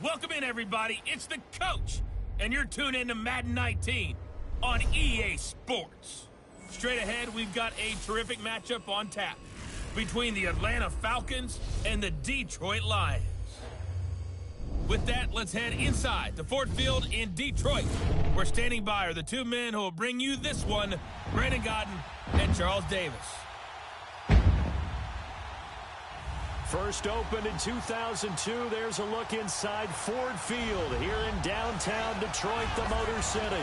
Welcome in, everybody. It's the coach, and you're tuned in to Madden 19 on EA Sports. Straight ahead, we've got a terrific matchup on tap between the Atlanta Falcons and the Detroit Lions. With that, let's head inside to Ford Field in Detroit. Where standing by are the two men who will bring you this one, Brandon Gaudin and Charles Davis. First opened in 2002, there's a look inside Ford Field here in downtown Detroit, the Motor City.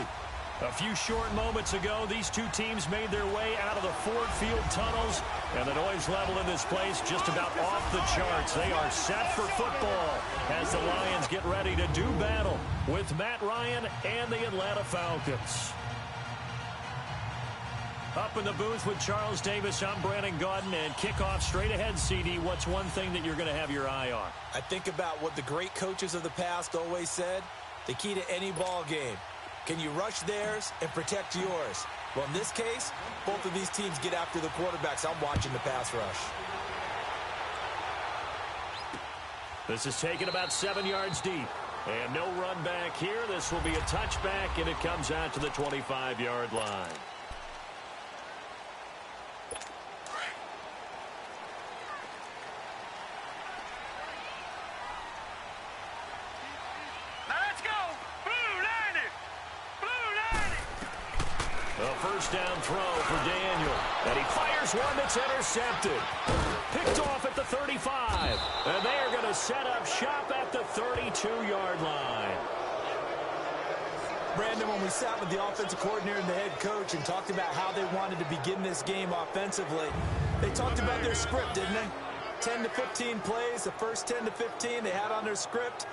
A few short moments ago, these two teams made their way out of the Ford Field tunnels, and the noise level in this place just about off the charts. They are set for football as the Lions get ready to do battle with Matt Ryan and the Atlanta Falcons. Up in the booth with Charles Davis, I'm Brandon Gaudin, and kickoff straight ahead, CD. What's one thing that you're going to have your eye on? I think about what the great coaches of the past always said. The key to any ball game. Can you rush theirs and protect yours? Well, in this case, both of these teams get after the quarterbacks. I'm watching the pass rush. This is taken about 7 yards deep. And no run back here. This will be a touchback, and it comes out to the 25-yard line. First down throw for Daniel. And he fires one that's intercepted. Picked off at the 35. And they are going to set up shop at the 32-yard line. Brandon, when we sat with the offensive coordinator and the head coach and talked about how they wanted to begin this game offensively, they talked about their script, didn't they? 10 to 15 plays, the first 10 to 15 they had on their script.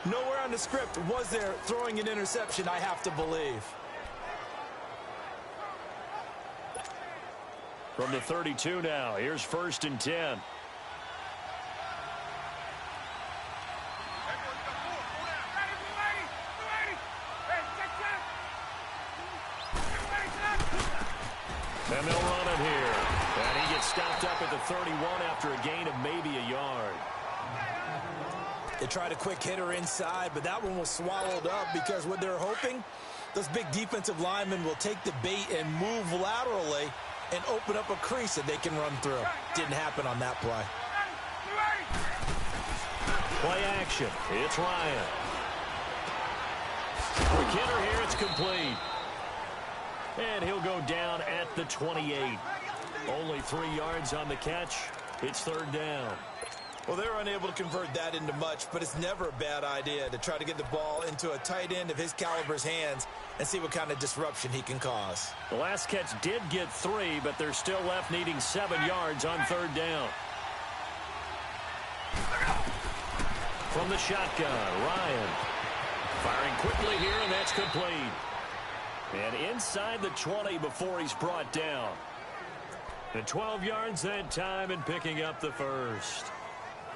Nowhere on the script was there throwing an interception, I have to believe. From the 32 now, here's 1st and 10. And they'll run it here. And he gets stopped up at the 31 after a gain of maybe a yard. They tried a quick hitter inside, but that one was swallowed up because what they're hoping, those big defensive linemen will take the bait and move laterally and open up a crease that they can run through. Didn't happen on that play. Play action. It's Ryan. Quick hitter here. It's complete. And he'll go down at the 28. Only 3 yards on the catch. It's 3rd down. Well, they're unable to convert that into much, but it's never a bad idea to try to get the ball into a tight end of his caliber's hands and see what kind of disruption he can cause. The last catch did get 3, but they're still left needing 7 yards on 3rd down. From the shotgun, Ryan. Firing quickly here, and that's complete. And inside the 20 before he's brought down. And 12 yards that time and picking up the first.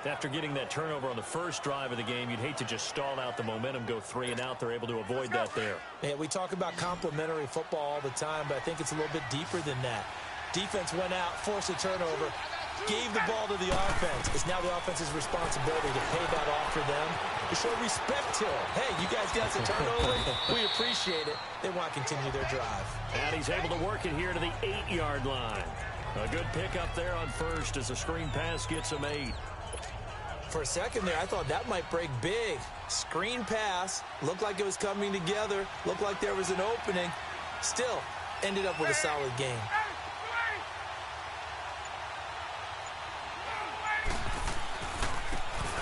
After getting that turnover on the first drive of the game, you'd hate to just stall out the momentum, go 3 and out. They're able to avoid that there. Yeah, we talk about complementary football all the time, but I think it's a little bit deeper than that. Defense went out, forced a turnover, gave the ball to the offense. It's now the offense's responsibility to pay that off for them, to show respect to them. Hey, you guys got some turnover? We appreciate it. They want to continue their drive. And he's able to work it here to the 8-yard line. A good pickup there on first as the screen pass gets him 8. For a second there, I thought that might break big. Screen pass, looked like it was coming together, looked like there was an opening. Still, ended up with a solid game.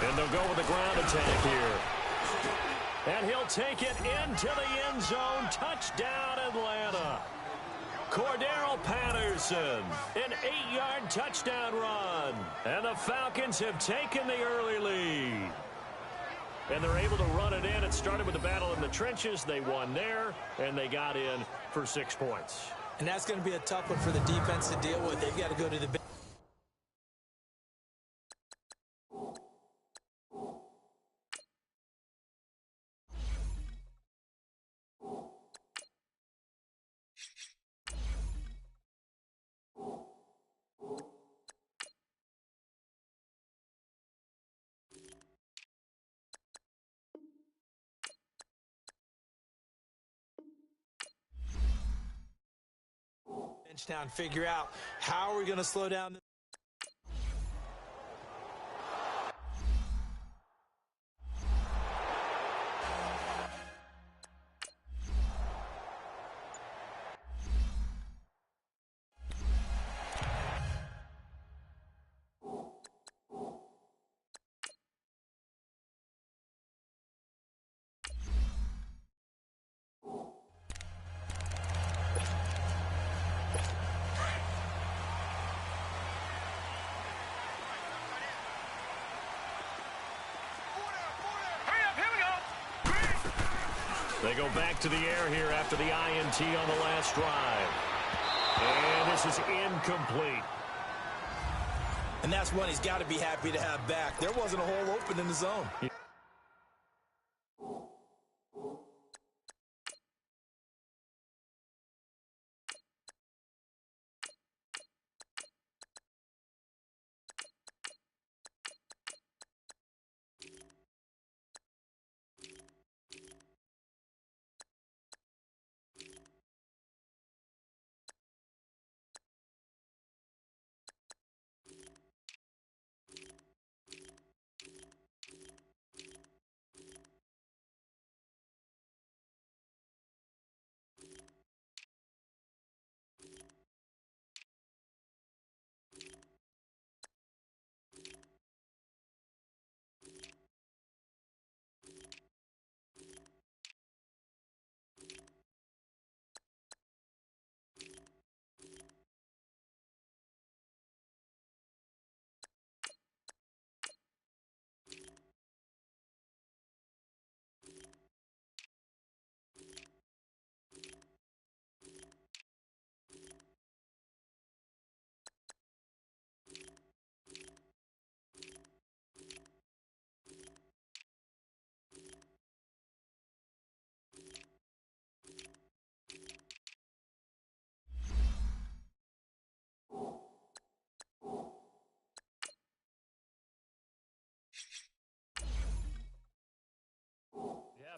And they'll go with the ground attack here. And he'll take it into the end zone. Touchdown, Atlanta. Cordero Patterson, an 8-yard touchdown run. And the Falcons have taken the early lead. And they're able to run it in. It started with a battle in the trenches. They won there, and they got in for 6 points. And that's going to be a tough one for the defense to deal with. They've got to go to the bench now and figure out how we're going to slow down. They go back to the air here after the INT on the last drive. And this is incomplete. And that's one he's got to be happy to have back. There wasn't a hole open in the zone.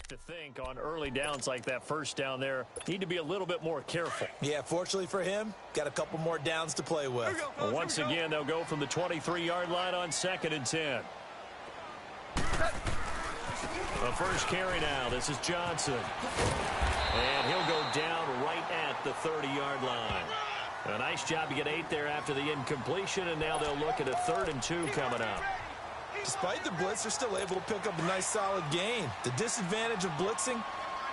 To think on early downs like that first down there, need to be a little bit more careful. Yeah, fortunately for him, got a couple more downs to play with. Once again, they'll go from the 23-yard line on 2nd and 10. The first carry now. This is Johnson. And he'll go down right at the 30-yard line. A nice job to get 8 there after the incompletion, and now they'll look at a 3rd and 2 coming up. Despite the blitz, they're still able to pick up a nice solid gain. The disadvantage of blitzing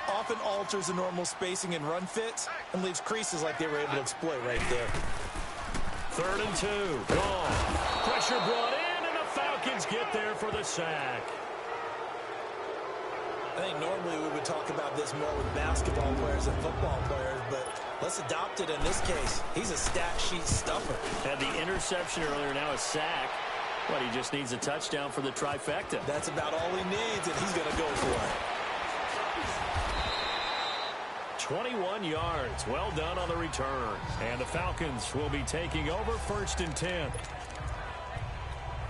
often alters the normal spacing and run fits and leaves creases like they were able to exploit right there. 3rd and 2. Gone. Pressure brought in, and the Falcons get there for the sack. I think normally we would talk about this more with basketball players and football players, but let's adopt it in this case. He's a stat sheet stuffer. Had the interception earlier, now a sack. But he just needs a touchdown for the trifecta. That's about all he needs, and he's going to go for it. 21 yards. Well done on the return. And the Falcons will be taking over 1st and 10.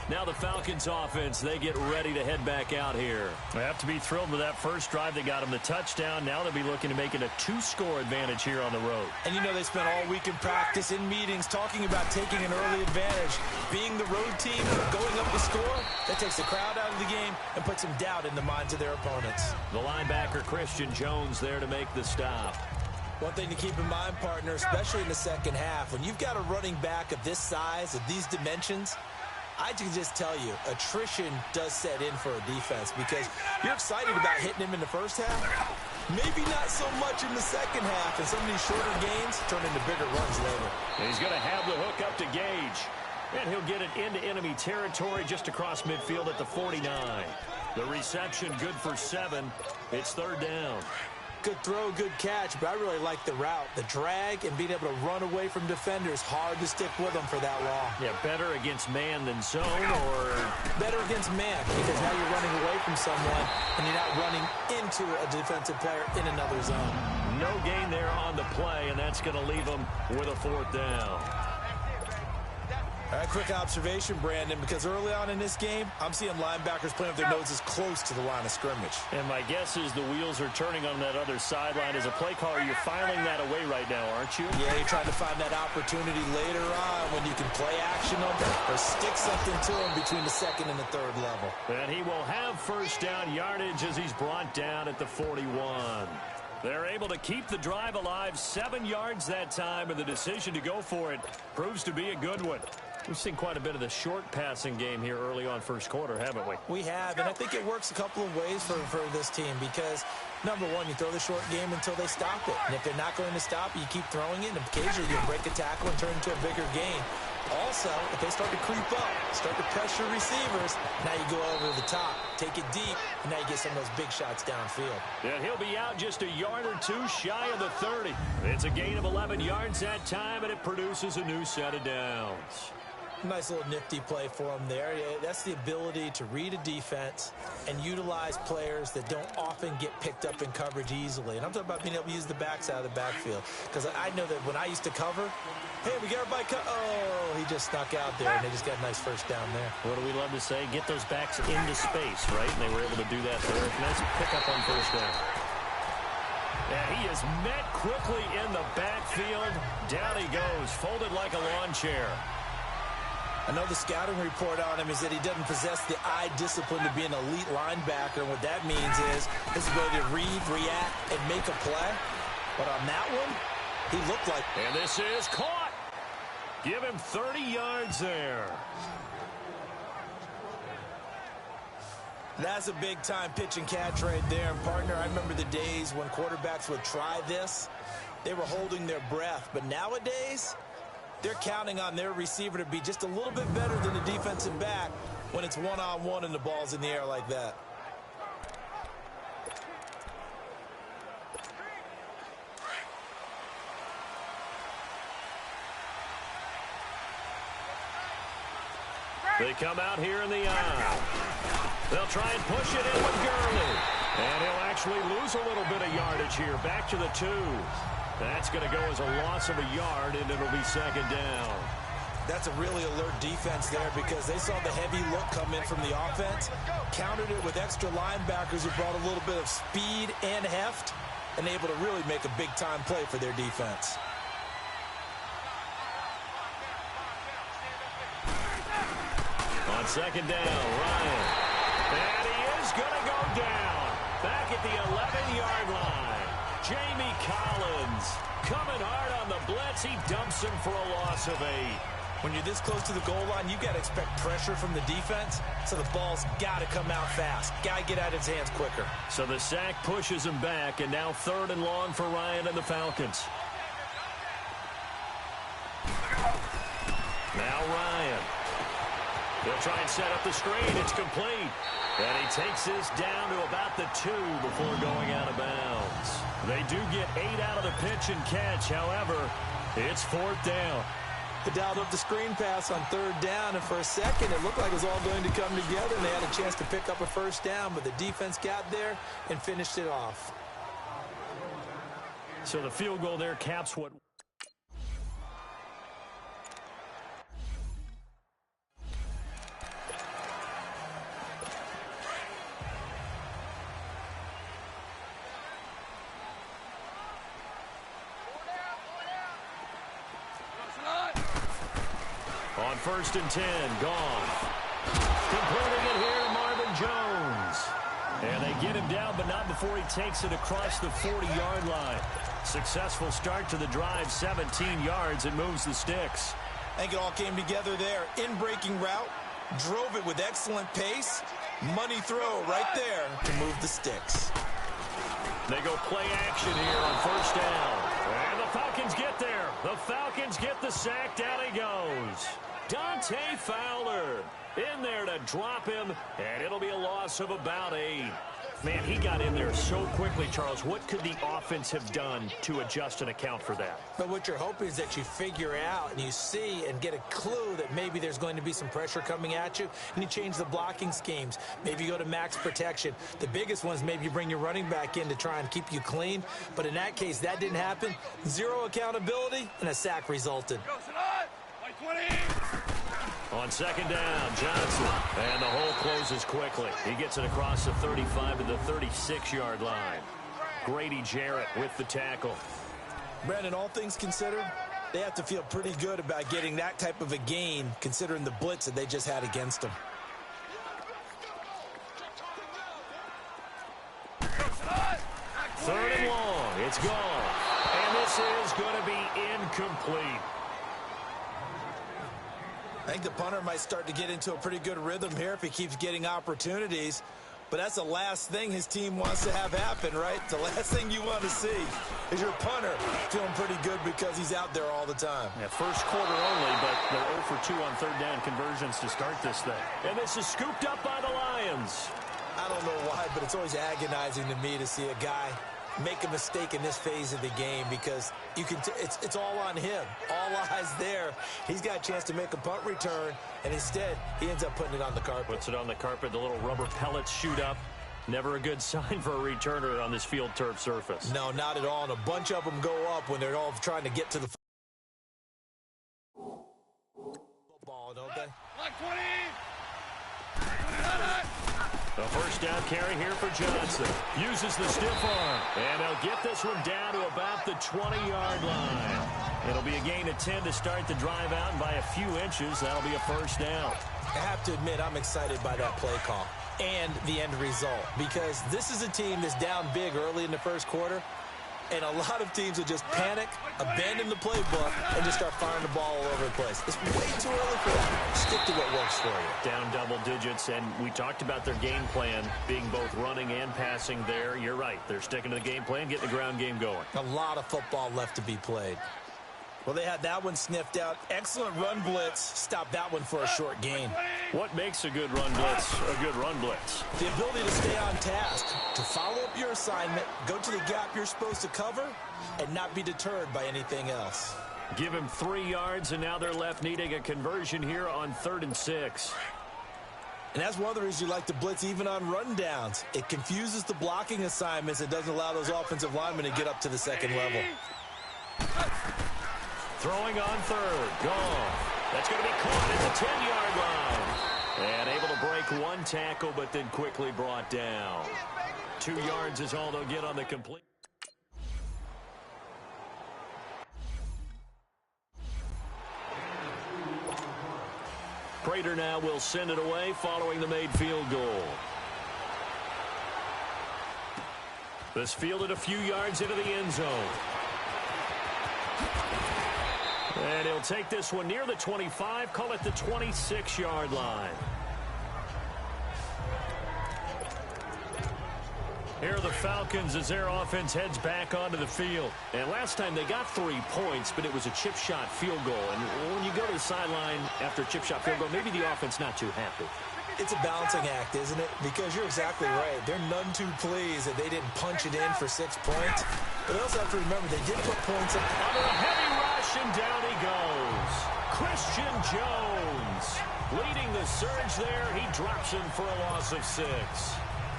Now the Falcons offense, they get ready to head back out here. They have to be thrilled with that first drive that got them the touchdown. Now they'll be looking to make it a 2-score advantage here on the road. And you know they spent all week in practice, in meetings, talking about taking an early advantage. Being the road team, going up the score, that takes the crowd out of the game and puts some doubt in the minds of their opponents. The linebacker, Christian Jones, there to make the stop. One thing to keep in mind, partner, especially in the second half, when you've got a running back of this size, of these dimensions, I can just tell you, attrition does set in for a defense because you're excited about hitting him in the first half. Maybe not so much in the second half, and some of these shorter gains turn into bigger runs later. And he's going to have the hook up to Gage. And he'll get it into enemy territory just across midfield at the 49. The reception good for 7. It's 3rd down. Good throw, good catch, but I really like the route. The drag and being able to run away from defenders, hard to stick with them for that long. Yeah, better against man than zone, or? Better against man, because now you're running away from someone and you're not running into a defensive player in another zone. No gain there on the play, and that's going to leave them with a 4th down. All Got a quick observation, Brandon, because early on in this game, I'm seeing linebackers playing with their noses close to the line of scrimmage. And my guess is the wheels are turning on that other sideline. As a play caller, you're filing that away right now, aren't you? Yeah, you're trying to find that opportunity later on when you can play action on them or stick something to them between the second and the third level. And he will have first down yardage as he's brought down at the 41. They're able to keep the drive alive, 7 yards that time, and the decision to go for it proves to be a good one. We've seen quite a bit of the short passing game here early on first quarter, haven't we? We have, and I think it works a couple of ways for this team because, number one, you throw the short game until they stop it. And if they're not going to stop it, you keep throwing it, and occasionally you break a tackle and turn it into a bigger gain. Also, if they start to creep up, start to pressure receivers, now you go over the top, take it deep, and now you get some of those big shots downfield. And he'll be out just a yard or two shy of the 30. It's a gain of 11 yards that time, and it produces a new set of downs. Nice little nifty play for him there. That's the ability to read a defense and utilize players that don't often get picked up in coverage easily. And I'm talking about being able to use the backs out of the backfield. Because I know that when I used to cover, hey, we got everybody cut. Oh, he just snuck out there, and they just got a nice first down there. What do we love to say? Get those backs into space, right? And they were able to do that there. Nice pickup on first down. And he is met quickly in the backfield. Down he goes, folded like a lawn chair. Another scouting report on him is that he doesn't possess the eye discipline to be an elite linebacker. And what that means is his ability to read, react, and make a play. But on that one, he looked like... And this is caught. Give him 30 yards there. That's a big-time pitch and catch right there. And, partner, I remember the days when quarterbacks would try this. They were holding their breath. But nowadays... they're counting on their receiver to be just a little bit better than the defensive back when it's one-on-one and the ball's in the air like that. They come out here in the aisle. They'll try and push it in with Gurley. And he'll actually lose a little bit of yardage here. Back to the 2. That's going to go as a loss of a yard, and it'll be second down. That's a really alert defense there because they saw the heavy look come in from the offense, countered it with extra linebackers who brought a little bit of speed and heft, and able to really make a big-time play for their defense. On second down, Ryan. And he is going to go down. Back at the 11-yard line. Jamie Collins coming hard on the blitz. He dumps him for a loss of 8. When you're this close to the goal line, you got to expect pressure from the defense, so the ball's got to come out fast. Got to get out of his hands quicker. So the sack pushes him back, and now 3rd and long for Ryan and the Falcons. Now Ryan. He'll try and set up the screen. It's complete. And he takes this down to about the 2 before going out of bounds. They do get 8 out of the pitch and catch. However, it's 4th down. They dialed up the screen pass on 3rd down, and for a second, it looked like it was all going to come together, and they had a chance to pick up a first down, but the defense got there and finished it off. So the field goal there caps what... On 1st and 10, gone. Completing it here to Marvin Jones. And they get him down, but not before he takes it across the 40-yard line. Successful start to the drive, 17 yards, and moves the sticks. I think it all came together there. In-breaking route, drove it with excellent pace. Money throw right there to move the sticks. They go play action here on 1st down. And the Falcons get there. The Falcons get the sack. Down he goes. Dante Fowler in there to drop him, and it'll be a loss of about 8. Man, he got in there so quickly, Charles. What could the offense have done to adjust and account for that? But what you're hoping is that you figure out and you see and get a clue that maybe there's going to be some pressure coming at you, and you change the blocking schemes. Maybe you go to max protection. The biggest ones, maybe you bring your running back in to try and keep you clean. But in that case, that didn't happen. 0 accountability, and a sack resulted. On second down, Johnson. And the hole closes quickly. He gets it across the 35 to the 36-yard line. Grady Jarrett with the tackle. Brandon, all things considered, they have to feel pretty good about getting that type of a gain, considering the blitz that they just had against them. Third and long. It's gone. And this is going to be incomplete. I think the punter might start to get into a pretty good rhythm here if he keeps getting opportunities. But that's the last thing his team wants to have happen, right? The last thing you want to see is your punter feeling pretty good because he's out there all the time. Yeah, first quarter only, but they're 0 for 2 on third down conversions to start this thing. And this is scooped up by the Lions. I don't know why, but it's always agonizing to me to see a guy make a mistake in this phase of the game because you can it's all on him. All eyes there. He's got a chance to make a punt return, and instead he ends up putting it on the carpet. Puts it on the carpet. The little rubber pellets shoot up. Never a good sign for a returner on this field turf surface. No, not at all. And a bunch of them go up when they're all trying to get to the football, don't they? A first down carry here for Johnson. Uses the stiff arm. And they'll get this one down to about the 20-yard line. It'll be a gain of 10 to start the drive out, and by a few inches, that'll be a first down. I have to admit, I'm excited by that play call and the end result because this is a team that's down big early in the first quarter, and a lot of teams will just panic, abandon the playbook, and just start firing the ball all over the place. It's way too early for that. Stick to what works for you. Down double digits, and we talked about their game plan being both running and passing there. You're right. They're sticking to the game plan, getting the ground game going. A lot of football left to be played. Well, they had that one sniffed out. Excellent run blitz. Stop that one for a short gain. What makes a good run blitz a good run blitz? The ability to stay on task, to follow up your assignment, go to the gap you're supposed to cover, and not be deterred by anything else. Give him 3 yards, and now they're left needing a conversion here on 3rd and 6. And that's one of the reasons you like to blitz even on rundowns. It confuses the blocking assignments. It doesn't allow those offensive linemen to get up to the second level. Throwing on 3rd. Gone. That's going to be caught at the 10-yard line. And able to break one tackle, but then quickly brought down. 2 yards is all they'll get on the complete. Prater now will send it away following the made field goal. This fielded a few yards into the end zone. And he'll take this one near the 25, call it the 26-yard line. Here are the Falcons as their offense heads back onto the field. And last time they got 3 points, but it was a chip shot field goal. And when you go to the sideline after a chip shot field goal, maybe the offense not too happy. It's a balancing act, isn't it? Because you're exactly right. They're none too pleased that they didn't punch it in for 6 points. But they also have to remember they did put points up. Under a heavy rush, and down he goes. Christian Jones leading the surge there. He drops him for a loss of 6.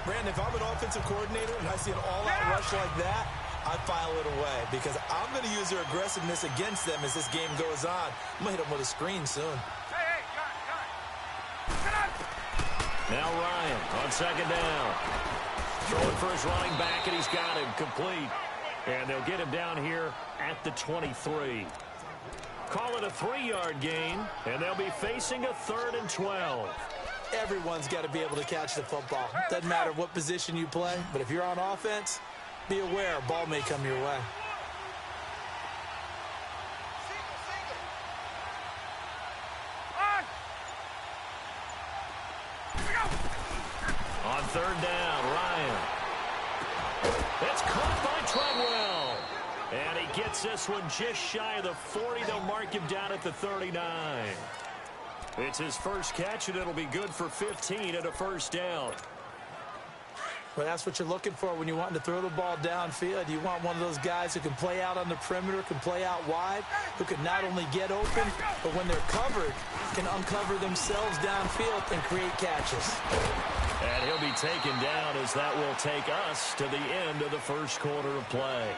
Brandon, if I'm an offensive coordinator and I see an all-out rush like that, I file it away because I'm going to use their aggressiveness against them as this game goes on. I'm going to hit them with a screen soon. Now Ryan on second down. Throwing for his running back, and he's got him complete. And they'll get him down here at the 23. Call it a 3-yard gain, and they'll be facing a 3rd and 12. Everyone's got to be able to catch the football. Doesn't matter what position you play, but if you're on offense, be aware a ball may come your way. On 3rd down, Ryan. It's caught by Treadwell. And he gets this one just shy of the 40. They'll mark him down at the 39. It's his first catch, and it'll be good for 15 and a first down. Well, that's what you're looking for when you're wanting to throw the ball downfield. You want one of those guys who can play out on the perimeter, can play out wide, who can not only get open, but when they're covered, can uncover themselves downfield and create catches. And he'll be taken down as that will take us to the end of the first quarter of play.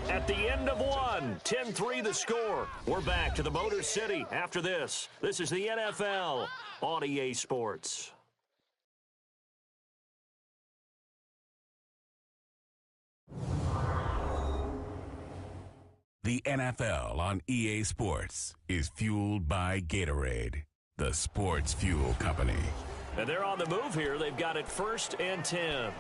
at the end of one. 10-3 the score. We're back to the Motor City after this. This is the NFL on EA Sports. The NFL on EA Sports is fueled by Gatorade, the sports fuel company. And they're on the move here. They've got it 1st and 10.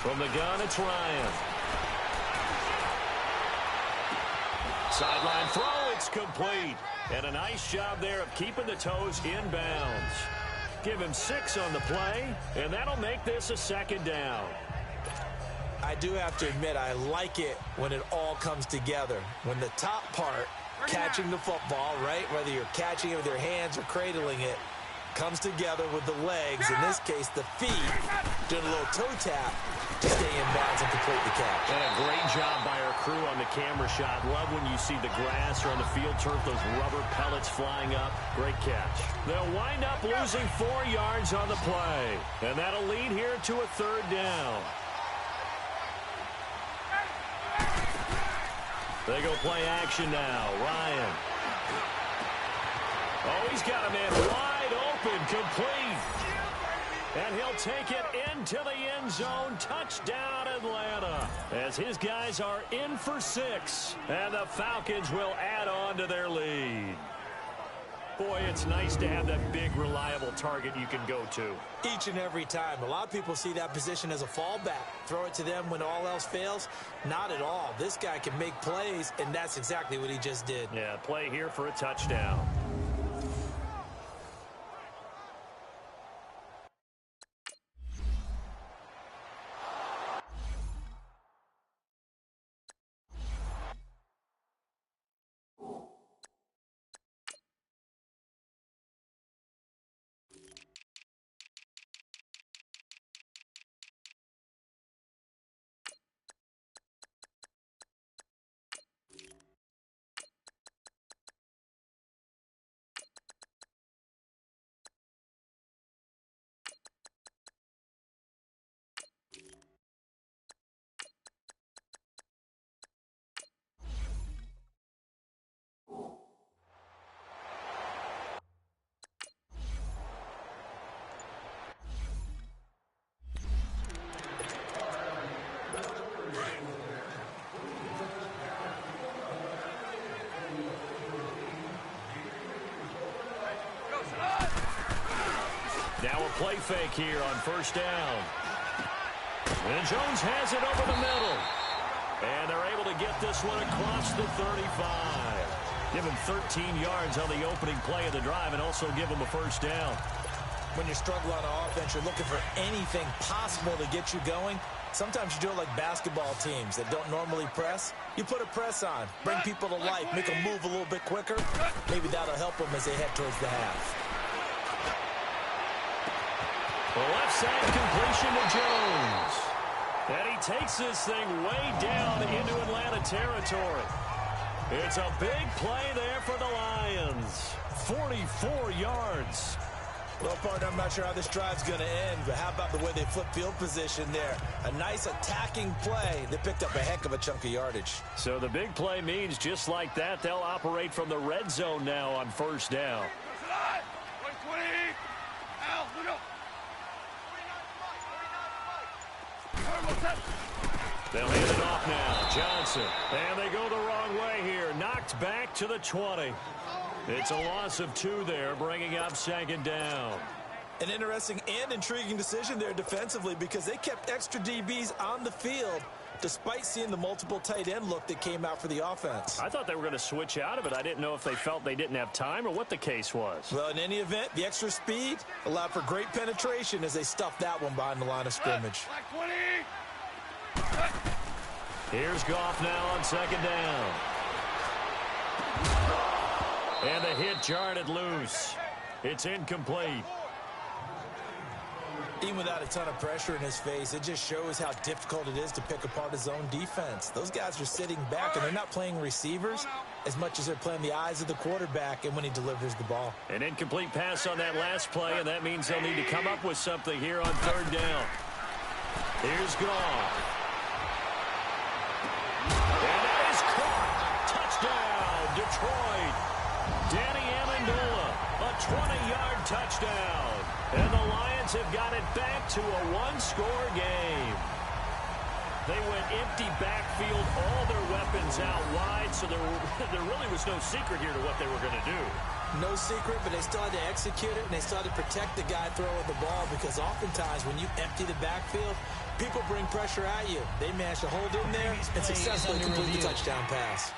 From the gun, it's Ryan. Sideline throw, it's complete. And a nice job there of keeping the toes in bounds. Give him 6 on the play, and that'll make this a 2nd down. I do have to admit, I like it when it all comes together. When the top part, catching the football, right, whether you're catching it with your hands or cradling it, comes together with the legs, in this case the feet, doing a little toe tap to stay in bounds and complete the catch. And a great job by our crew on the camera shot. Love when you see the grass or on the field turf, those rubber pellets flying up. Great catch. They'll wind up losing 4 yards on the play, and that'll lead here to a 3rd down. They go play action now. Ryan. Oh, he's got a man wide open, complete. And he'll take it into the end zone. Touchdown, Atlanta. As his guys are in for 6. And the Falcons will add on to their lead. Boy, it's nice to have that big, reliable target you can go to. Each and every time. A lot of people see that position as a fallback. Throw it to them when all else fails. Not at all. This guy can make plays, and that's exactly what he just did. Yeah, play here for a touchdown. Now a play fake here on 1st down. And Jones has it over the middle. And they're able to get this one across the 35. Give him 13 yards on the opening play of the drive and also give him a 1st down. When you struggle on offense, you're looking for anything possible to get you going. Sometimes you do it like basketball teams that don't normally press. You put a press on, bring people to life, make them move a little bit quicker. Maybe that'll help them as they head towards the half. The left side completion to Jones. And he takes this thing way down into Atlanta territory. It's a big play there for the Lions. 44 yards. Well, partner, I'm not sure how this drive's going to end, but how about the way they flip field position there? A nice attacking play. They picked up a heck of a chunk of yardage. So the big play means just like that, they'll operate from the red zone now on 1st down. They'll hand it off now. Johnson. And they go the wrong way here. Knocked back to the 20. It's a loss of 2 there, bringing up 2nd down. An interesting and intriguing decision there defensively because they kept extra DBs on the field despite seeing the multiple tight end look that came out for the offense. I thought they were going to switch out of it. I didn't know if they felt they didn't have time or what the case was. Well, in any event, the extra speed allowed for great penetration as they stuffed that one behind the line of scrimmage. Here's Goff now on 2nd down. And the hit jarred it loose. It's incomplete. Even without a ton of pressure in his face, it just shows how difficult it is to pick apart his own defense. Those guys are sitting back, and they're not playing receivers as much as they're playing the eyes of the quarterback and when he delivers the ball. An incomplete pass on that last play, and that means they'll need to come up with something here on third down. Here's Goff. And that is caught. Touchdown, Detroit. Danny Amendola, a 20-yard touchdown. And the Lions have got it back to a one-score game. They went empty backfield, all their weapons out wide, so there really was no secret here to what they were going to do. No secret, but they still had to execute it, and they still had to protect the guy throwing the ball, because oftentimes when you empty the backfield, people bring pressure at you. They managed to hold in there and successfully complete the touchdown pass.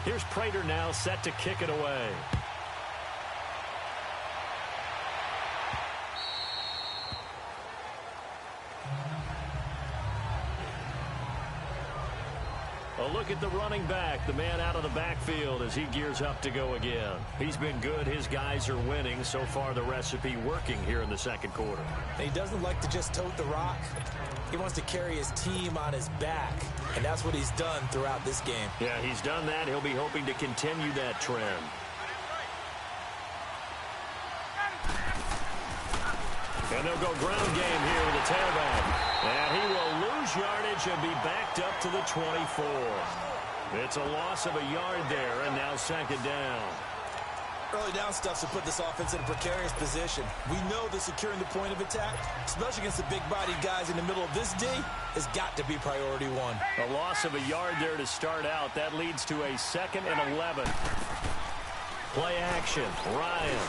Here's Prater now set to kick it away. A look at the running back, the man out of the backfield as he gears up to go again. He's been good. His guys are winning. So far, the recipe working here in the second quarter. He doesn't like to just tote the rock. He wants to carry his team on his back, and that's what he's done throughout this game. Yeah, he's done that. He'll be hoping to continue that trend. And they'll go ground game here with the tailback. And he will lose yardage and be backed up to the 24. It's a loss of a yard there, and now second down. Early down stuff to put this offense in a precarious position. We know that securing the point of attack, especially against the big-bodied guys in the middle of this D, has got to be priority one. A loss of a yard there to start out. That leads to a 2nd and 11. Play action. Ryan.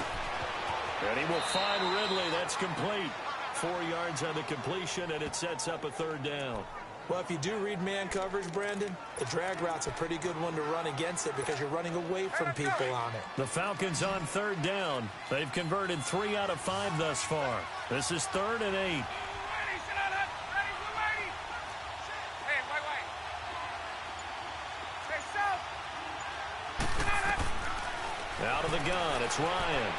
And he will find Ridley. That's complete. 4 yards on the completion, and it sets up a third down. Well, if you do read man coverage, Brandon, the drag route's a pretty good one to run against it because you're running away from people on it. The Falcons on third down. They've converted 3 out of 5 thus far. This is 3rd and 8. Out of the gun, it's Ryan.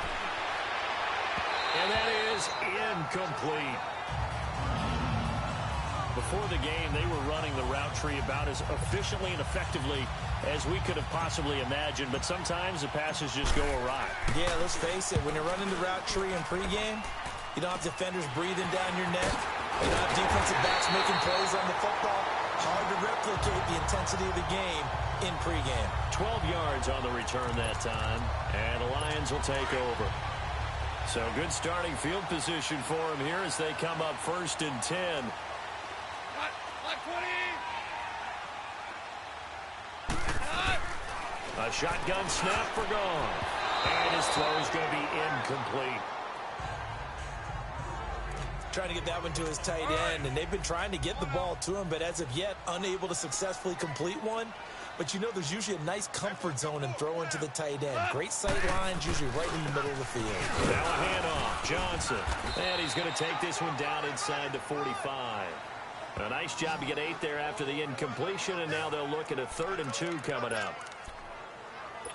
And that is incomplete. Before the game, they were running the route tree about as efficiently and effectively as we could have possibly imagined, but sometimes the passes just go awry. Yeah, let's face it, when you're running the route tree in pregame, you don't have defenders breathing down your neck. You don't have defensive backs making plays on the football. Hard to replicate the intensity of the game in pregame. 12 yards on the return that time, and the Lions will take over. So good starting field position for them here as they come up 1st and 10. A shotgun snap for Goff. And his throw is going to be incomplete. Trying to get that one to his tight end, and they've been trying to get the ball to him, but as of yet, unable to successfully complete one. But you know there's usually a nice comfort zone in throwing to the tight end. Great sight lines, usually right in the middle of the field. Now a handoff. Johnson. And he's going to take this one down inside the 45. A nice job to get 8 there after the incompletion, and now they'll look at a 3rd and 2 coming up.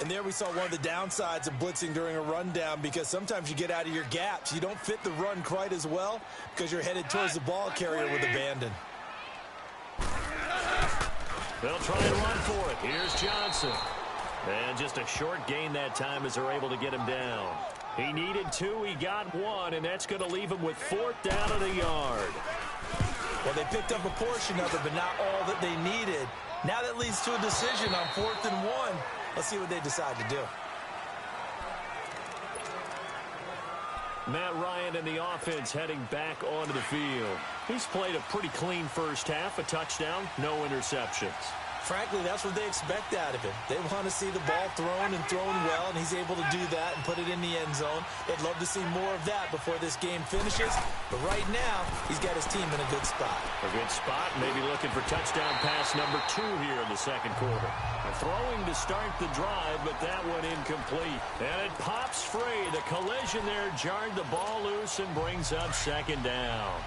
And there we saw one of the downsides of blitzing during a rundown, because sometimes you get out of your gaps. You don't fit the run quite as well because you're headed towards the ball carrier with abandon. They'll try and run for it. Here's Johnson. And just a short gain that time as they're able to get him down. He needed 2. He got 1, and that's going to leave him with 4th down and a yard. Well, they picked up a portion of it, but not all that they needed. Now that leads to a decision on 4th and 1. Let's see what they decide to do. Matt Ryan and the offense heading back onto the field. He's played a pretty clean first half, a touchdown, no interceptions. Frankly, that's what they expect out of him. They want to see the ball thrown and thrown well, and he's able to do that and put it in the end zone. They'd love to see more of that before this game finishes. But right now, he's got his team in a good spot. A good spot, maybe looking for touchdown pass number 2 here in the second quarter. Throwing to start the drive, but that one incomplete. And it pops free. The collision there jarred the ball loose and brings up second down.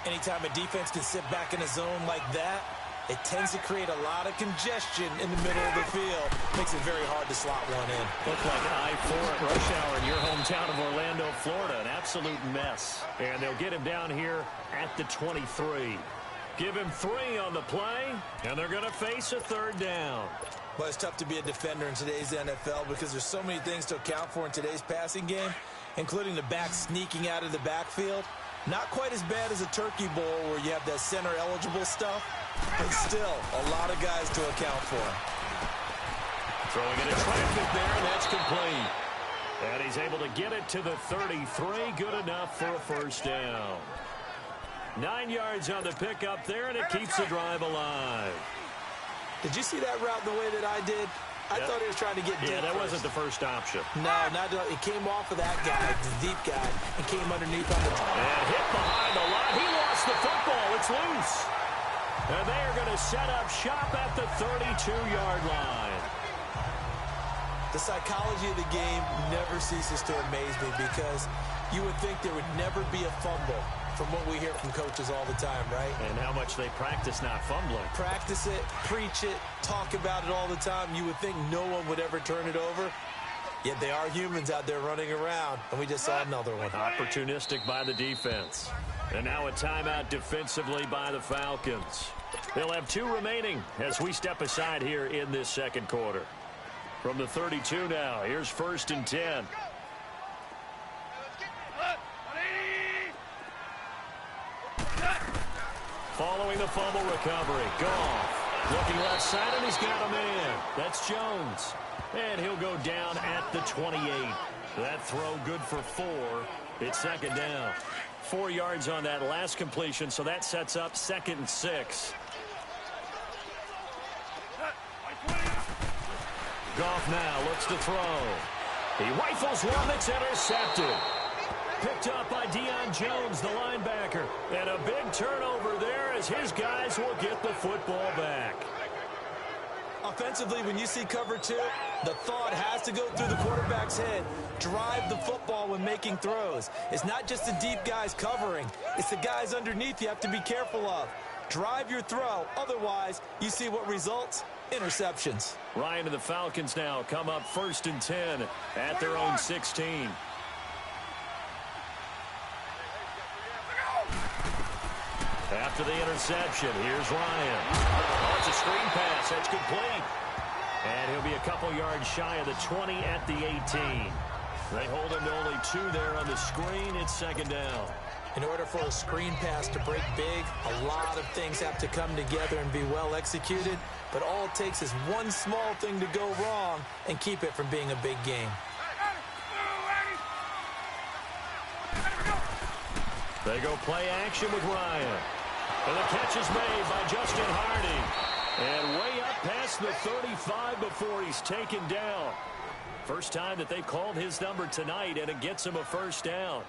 Anytime a defense can sit back in a zone like that, it tends to create a lot of congestion in the middle of the field. Makes it very hard to slot one in. Looked like I-4 at rush hour in your hometown of Orlando, Florida. An absolute mess. And they'll get him down here at the 23. Give him 3 on the play, and they're going to face a 3rd down. Well, it's tough to be a defender in today's NFL because there's so many things to account for in today's passing game, including the back sneaking out of the backfield. Not quite as bad as a turkey bowl where you have that center-eligible stuff, but still a lot of guys to account for. Throwing into traffic there, and that's complete. And he's able to get it to the 33. Good enough for a 1st down. 9 yards on the pickup there, and it keeps the drive alive. Did you see that route the way that I did? I thought he was trying to get deep. Yeah, that wasn't the first option. No, it came off of that guy, the deep guy, and came underneath on the top. And hit behind the line. He lost the football. It's loose. And they are going to set up shop at the 32-yard line. The psychology of the game never ceases to amaze me because you would think there would never be a fumble from what we hear from coaches all the time, right? And how much they practice not fumbling. Practice it, preach it, talk about it all the time. You would think no one would ever turn it over. Yet they are humans out there running around, and we just saw another one. Opportunistic by the defense. And now a timeout defensively by the Falcons. They'll have 2 remaining as we step aside here in this 2nd quarter. From the 32 now, here's 1st and 10. Following the fumble recovery, Goff looking left side, and he's got a man. That's Jones. And he'll go down at the 28. That throw good for 4. It's 2nd down. 4 yards on that last completion, so that sets up 2nd and 6. Goff now looks to throw. He rifles one that's intercepted. Picked up by Deion Jones, the linebacker. And a big turnover there as his guys will get the football back. Offensively, when you see cover 2, the thought has to go through the quarterback's head. Drive the football when making throws. It's not just the deep guys covering. It's the guys underneath you have to be careful of. Drive your throw. Otherwise, you see what results? Interceptions. Ryan and the Falcons now come up 1st and 10 at their own 16. After the interception, here's Ryan. Oh, it's a screen pass. That's complete. And he'll be a couple yards shy of the 20 at the 18. They hold him to only 2 there on the screen. It's 2nd down. In order for a screen pass to break big, a lot of things have to come together and be well executed. But all it takes is one small thing to go wrong and keep it from being a big game. They go play action with Ryan. And the catch is made by Justin Harding. And way up past the 35 before he's taken down. First time that they've called his number tonight, and it gets him a 1st down.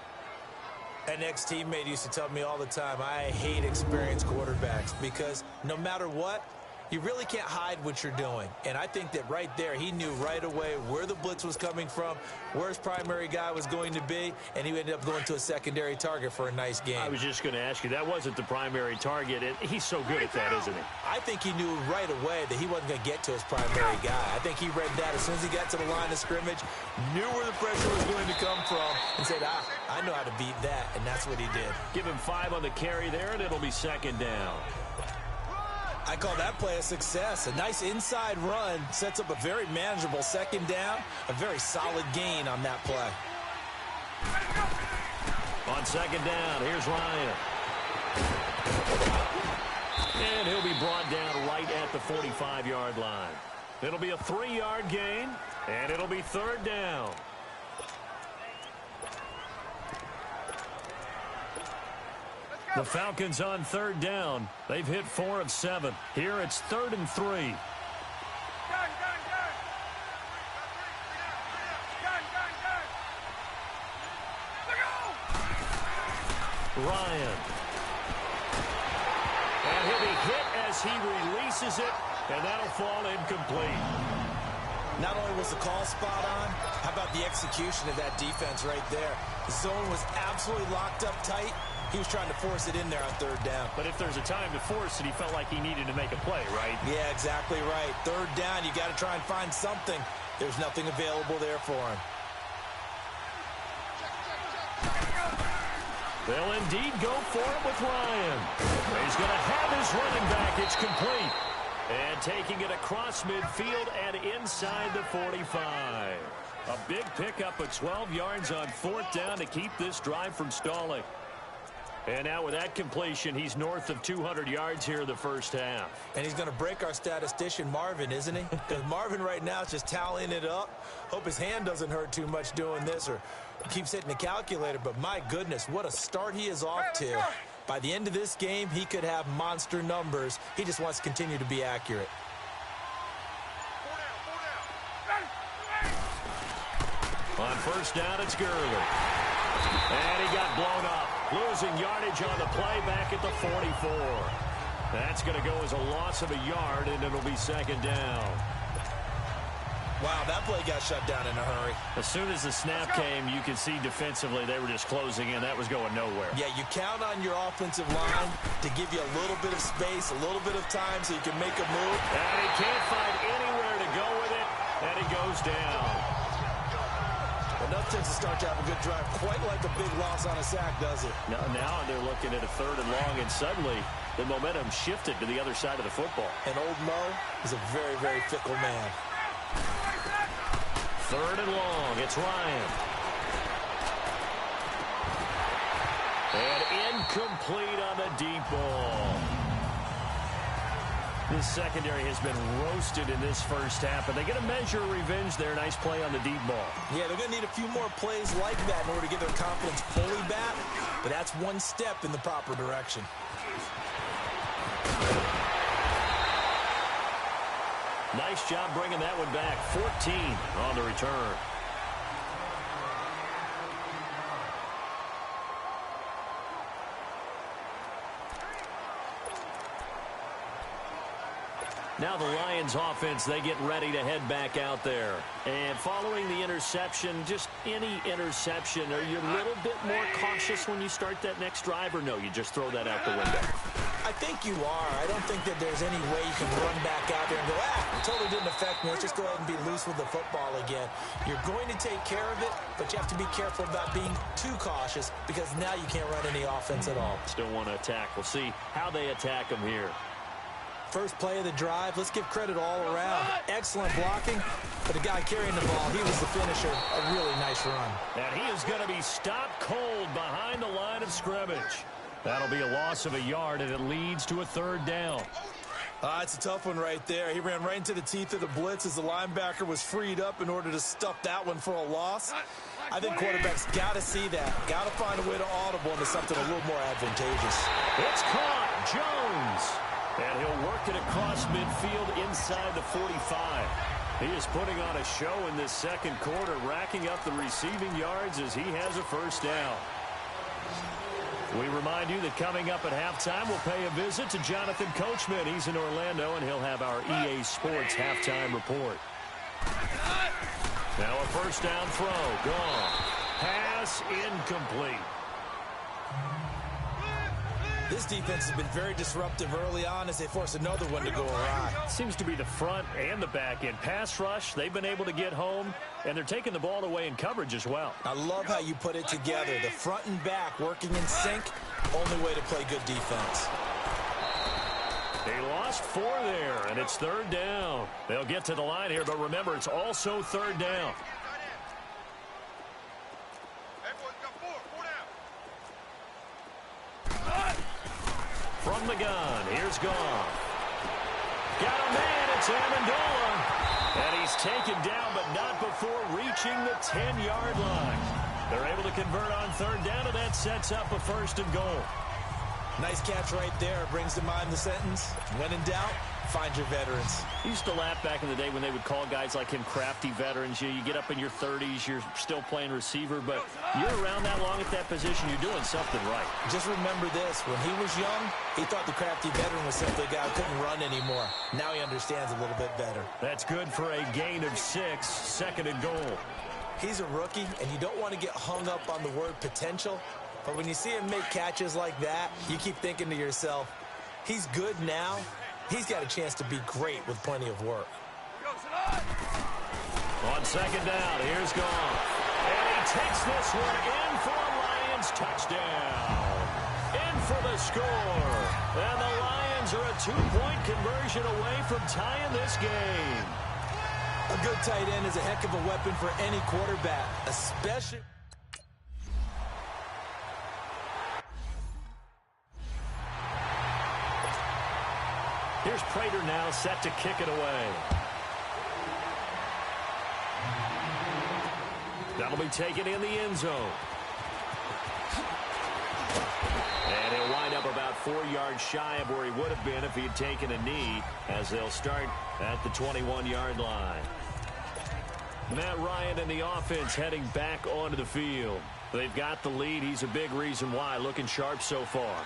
An ex-teammate used to tell me all the time, I hate experienced quarterbacks because no matter what, you really can't hide what you're doing. And I think that right there, he knew right away where the blitz was coming from, where his primary guy was going to be, and he ended up going to a secondary target for a nice game. I was just going to ask you, that wasn't the primary target. He's so good at that, isn't he? I think he knew right away that he wasn't going to get to his primary guy. I think he read that as soon as he got to the line of scrimmage, knew where the pressure was going to come from, and said, I know how to beat that, and that's what he did. Give him 5 on the carry there, and it'll be 2nd down. I call that play a success. A nice inside run sets up a very manageable 2nd down, a very solid gain on that play. On 2nd down, here's Ryan. And he'll be brought down right at the 45-yard line. It'll be a 3-yard gain, and it'll be 3rd down. The Falcons on 3rd down. They've hit 4 of 7. Here it's 3rd and 3. Ryan. And he'll be hit as he releases it, and that'll fall incomplete. Not only was the call spot on, how about the execution of that defense right there? The zone was absolutely locked up tight. He was trying to force it in there on third down. But if there's a time to force it, he felt like he needed to make a play, right? Yeah, exactly right. Third down, you got to try and find something. There's nothing available there for him. They'll indeed go for it with Ryan. He's going to have his running back. It's complete. And taking it across midfield and inside the 45. A big pickup of 12 yards on fourth down to keep this drive from stalling. And now with that completion, he's north of 200 yards here in the first half. And he's going to break our statistician, Marvin, isn't he? Because Marvin right now is just tallying it up. Hope his hand doesn't hurt too much doing this or keeps hitting the calculator. But my goodness, what a start he is off to. By the end of this game, he could have monster numbers. He just wants to continue to be accurate. On first down, it's Gurley. And he got blown up. Losing yardage on the play back at the 44. That's going to go as a loss of a yard, and it'll be second down. Wow, that play got shut down in a hurry. As soon as the snap came, you could see defensively they were just closing in. That was going nowhere. Yeah, you count on your offensive line to give you a little bit of space, a little bit of time so you can make a move. And he can't find anywhere to go with it, and he goes down. Enough to start to have a good drive. Quite like a big loss on a sack, does it? Now they're looking at a third and long, and suddenly the momentum shifted to the other side of the football. And old Mo is a very, very fickle man. Third and long. It's Ryan. And incomplete on the deep ball. This secondary has been roasted in this first half, but they get a measure of revenge there. Nice play on the deep ball. Yeah, they're going to need a few more plays like that in order to get their confidence fully back, but that's one step in the proper direction. Nice job bringing that one back. 14 on the return. Now the Lions offense, they get ready to head back out there. And following the interception, just any interception, are you a little bit more cautious when you start that next drive, or no, you just throw that out the window? I think you are. I don't think that there's any way you can run back out there and go, it totally didn't affect me. Let's just go ahead and be loose with the football again. You're going to take care of it, but you have to be careful about being too cautious because now you can't run any offense at all. Still want to attack. We'll see how they attack them here. First play of the drive, let's give credit all around. Excellent blocking, but the guy carrying the ball, he was the finisher. A really nice run. And he is going to be stopped cold behind the line of scrimmage. That'll be a loss of a yard, and it leads to a third down. It's a tough one right there. He ran right into the teeth of the blitz as the linebacker was freed up in order to stuff that one for a loss. I think quarterbacks got to see that. Got to find a way to audible into something a little more advantageous. It's caught. Jones. And he'll work it across midfield inside the 45. He is putting on a show in this second quarter, racking up the receiving yards as he has a first down. We remind you that coming up at halftime, we'll pay a visit to Jonathan Coachman. He's in Orlando, and he'll have our EA Sports halftime report. Now a first down throw. Gone. Pass incomplete. This defense has been very disruptive early on as they force another one to go awry. Seems to be the front and the back end. Pass rush, they've been able to get home, and they're taking the ball away in coverage as well. I love how you put it together. The front and back working in sync, only way to play good defense. They lost 4 there, and it's third down. They'll get to the line here, but remember, it's also third down. From the gun, here's Goff. Got a man, it's Amendola. And he's taken down, but not before reaching the 10-yard line. They're able to convert on third down, and that sets up a first and goal. Nice catch right there. Brings to mind the sentence, when in doubt, find your veterans. I used to laugh back in the day when they would call guys like him crafty veterans. You get up in your 30s, you're still playing receiver, but you're around that long at that position, you're doing something right. Just remember this, when he was young, he thought the crafty veteran was simply a guy who couldn't run anymore. Now he understands a little bit better. That's good for a gain of 6, second and goal. He's a rookie, and you don't want to get hung up on the word potential. But when you see him make catches like that, you keep thinking to yourself, he's good now. He's got a chance to be great with plenty of work. On second down, here's Goff. And he takes this one in for a Lions touchdown. In for the score. And the Lions are a 2-point conversion away from tying this game. A good tight end is a heck of a weapon for any quarterback, especially... Here's Prater now set to kick it away. That'll be taken in the end zone. And he'll wind up about 4 yards shy of where he would have been if he had taken a knee, as they'll start at the 21-yard line. Matt Ryan and the offense heading back onto the field. They've got the lead. He's a big reason why. Looking sharp so far.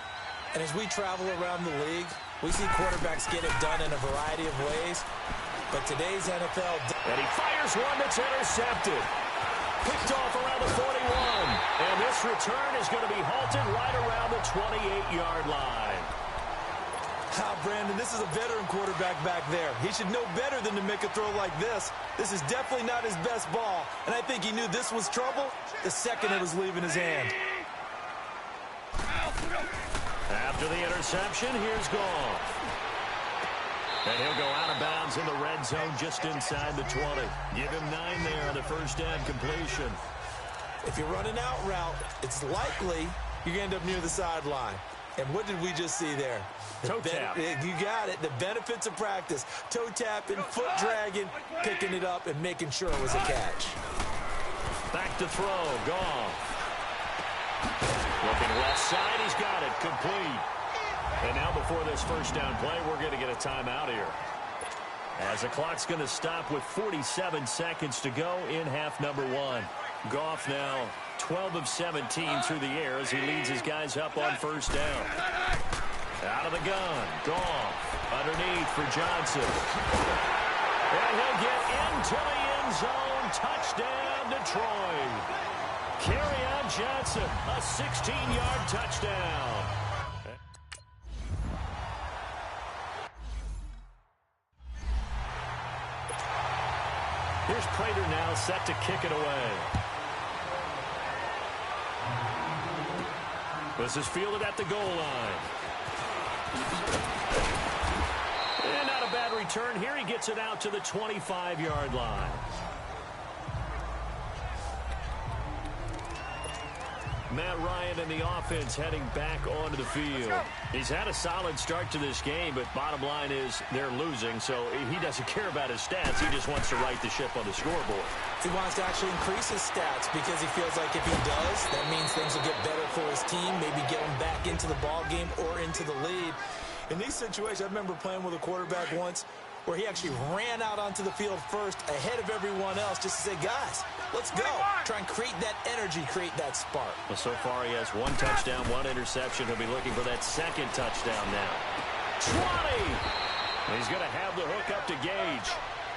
And as we travel around the league, we see quarterbacks get it done in a variety of ways. But today's NFL... And he fires one that's intercepted. Picked off around the 41. And this return is going to be halted right around the 28-yard line. Brandon, this is a veteran quarterback back there. He should know better than to make a throw like this. This is definitely not his best ball. And I think he knew this was trouble the second it was leaving his hand. After the interception, here's Goff. And he'll go out of bounds in the red zone just inside the 20. Give him 9 there on the first down completion. If you run an out route, it's likely you're going to end up near the sideline. And what did we just see there? Toe tap. You got it. The benefits of practice. Toe tapping, foot dragging, picking it up, and making sure it was a catch. Back to throw. Goff. Looking left side. He's got it. Complete. And now before this first down play, we're going to get a timeout here. As the clock's going to stop with 47 seconds to go in half number 1. Goff now 12 of 17 through the air as he leads his guys up on first down. Out of the gun. Goff underneath for Johnson. And he'll get into the end zone. Touchdown, Detroit. Kerryon Johnson, a 16-yard touchdown. Here's Prater now set to kick it away. This is fielded at the goal line. And not a bad return here. He gets it out to the 25-yard line. Matt Ryan and the offense heading back onto the field. He's had a solid start to this game, but bottom line is they're losing, so he doesn't care about his stats. He just wants to right the ship on the scoreboard. He wants to actually increase his stats because he feels like if he does, that means things will get better for his team, maybe get him back into the ball game or into the lead. In these situations, I remember playing with a quarterback once where he actually ran out onto the field first ahead of everyone else just to say, guys, let's go. Try and create that energy, create that spark. Well, so far he has 1 touchdown, 1 interception. He'll be looking for that second touchdown now. 20! He's going to have the hook up to Gage.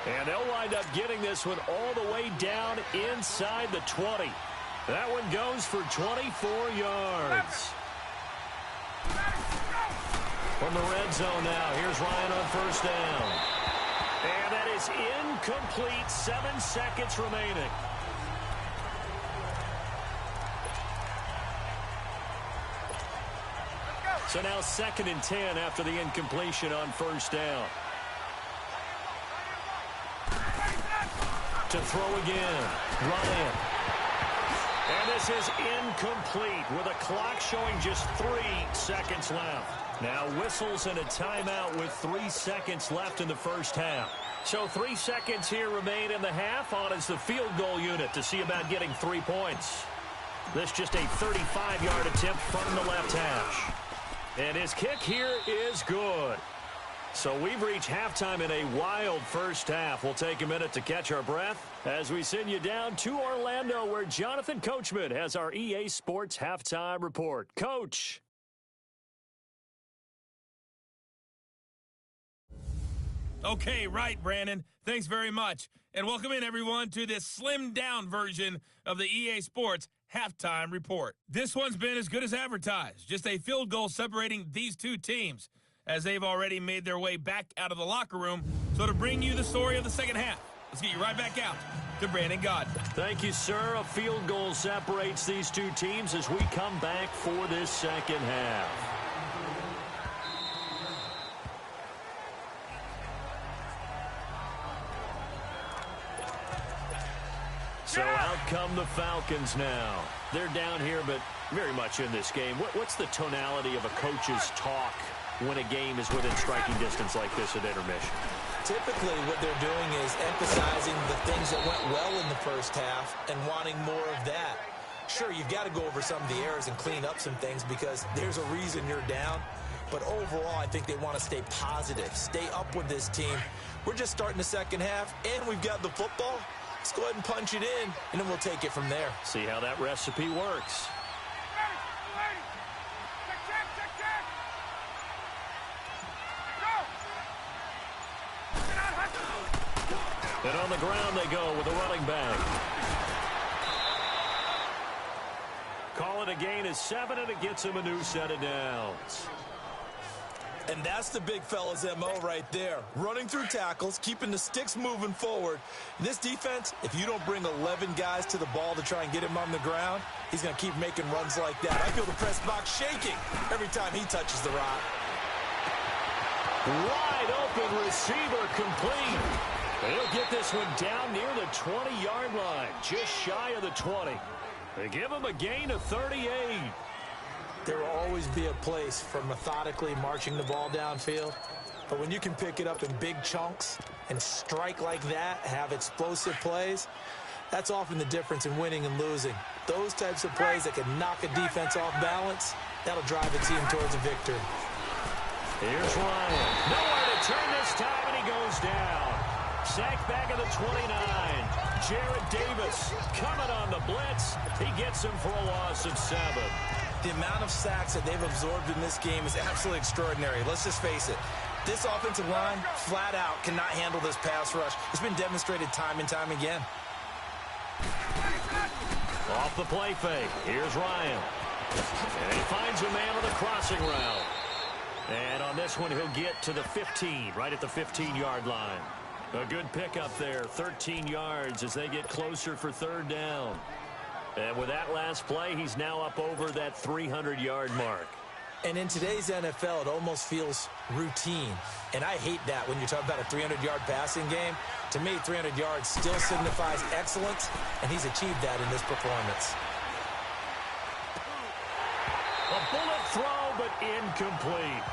And they'll wind up getting this one all the way down inside the 20. That one goes for 24 yards. From the red zone now, here's Ryan on first down. And that is incomplete. 7 seconds remaining. So now 2nd and 10 after the incompletion on first down. To throw again, Ryan. And this is incomplete with a clock showing just 3 seconds left. Now whistles and a timeout with 3 seconds left in the first half. So 3 seconds here remain in the half. On is the field goal unit to see about getting 3 points. This just a 35-yard attempt from the left hash. And his kick here is good. So we've reached halftime in a wild first half. We'll take a minute to catch our breath as we send you down to Orlando, where Jonathan Coachman has our EA Sports halftime report. Coach. Okay, right, Brandon. Thanks very much. and welcome in, everyone, to this slimmed-down version of the EA Sports Halftime Report. This one's been as good as advertised. Just a field goal separating these two teams, as they've already made their way back out of the locker room. So to bring you the story of the second half, let's get you right back out to Brandon Godden. Thank you, sir. A field goal separates these two teams as we come back for this second half. So out come the Falcons now. They're down here, but very much in this game. What's the tonality of a coach's talk when a game is within striking distance like this at intermission? Typically, what they're doing is emphasizing the things that went well in the first half and wanting more of that. Sure, you've got to go over some of the errors and clean up some things because there's a reason you're down. But overall, I think they want to stay positive, stay up with this team. We're just starting the second half, and we've got the football. Let's go ahead and punch it in, and then we'll take it from there. See how that recipe works. And on the ground they go with a running back. Call it a gain of 7, and it gets him a new set of downs. And that's the big fella's MO right there. Running through tackles, keeping the sticks moving forward. This defense, if you don't bring 11 guys to the ball to try and get him on the ground, he's going to keep making runs like that. I feel the press box shaking every time he touches the rock. Wide open receiver complete. He'll get this one down near the 20-yard line, just shy of the 20. They give him a gain of 38. There will always be a place for methodically marching the ball downfield. But when you can pick it up in big chunks and strike like that, have explosive plays, that's often the difference in winning and losing. Those types of plays that can knock a defense off balance, that'll drive a team towards a victory. Here's Ryan. Nowhere to turn this time, and he goes down. Sacked back at the 29. Jared Davis coming on the blitz. He gets him for a loss of 7. The amount of sacks that they've absorbed in this game is absolutely extraordinary. Let's just face it. This offensive line, flat out, cannot handle this pass rush. It's been demonstrated time and time again. Off the play fake. Here's Ryan. And he finds a man on the crossing route. And on this one, he'll get to the 15, right at the 15-yard line. A good pickup there, 13 yards as they get closer for third down. And with that last play, he's now up over that 300-yard mark. And in today's NFL, it almost feels routine. And I hate that when you're talking about a 300-yard passing game. To me, 300 yards still signifies excellence, and he's achieved that in this performance. A bullet throw, but incomplete.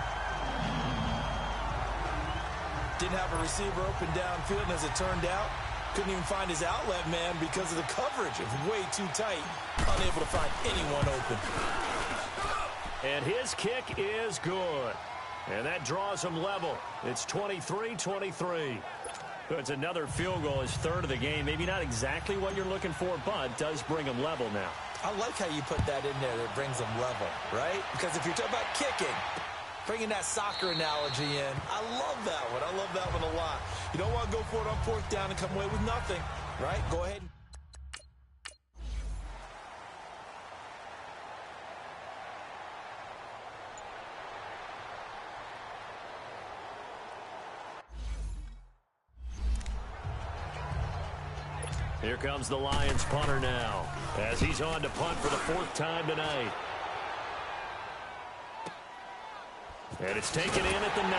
Didn't have a receiver open downfield, and as it turned out, couldn't even find his outlet man because of the coverage. It was way too tight. Unable to find anyone open. And his kick is good. And that draws him level. It's 23-23. It's another field goal, his third of the game. Maybe not exactly what you're looking for, but does bring him level now. I like how you put that in there that brings him level, right? Because if you're talking about kicking, bringing that soccer analogy in, I love that one. I love that one a lot. You don't want to go for it on fourth down and come away with nothing, right? Go ahead. Here comes the Lions punter now as he's on to punt for the 4th time tonight. And it's taken in at the 9.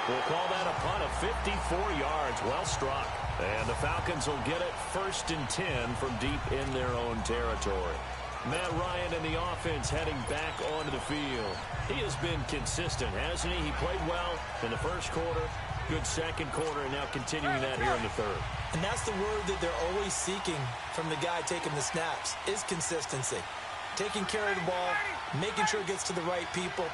We'll call that a punt of 54 yards. Well struck. And the Falcons will get it 1st and 10 from deep in their own territory. Matt Ryan and the offense heading back onto the field. He has been consistent, hasn't he? He played well in the first quarter, good second quarter, and now continuing that here in the third. And that's the word that they're always seeking from the guy taking the snaps, is consistency. Taking care of the ball, making sure it gets to the right people,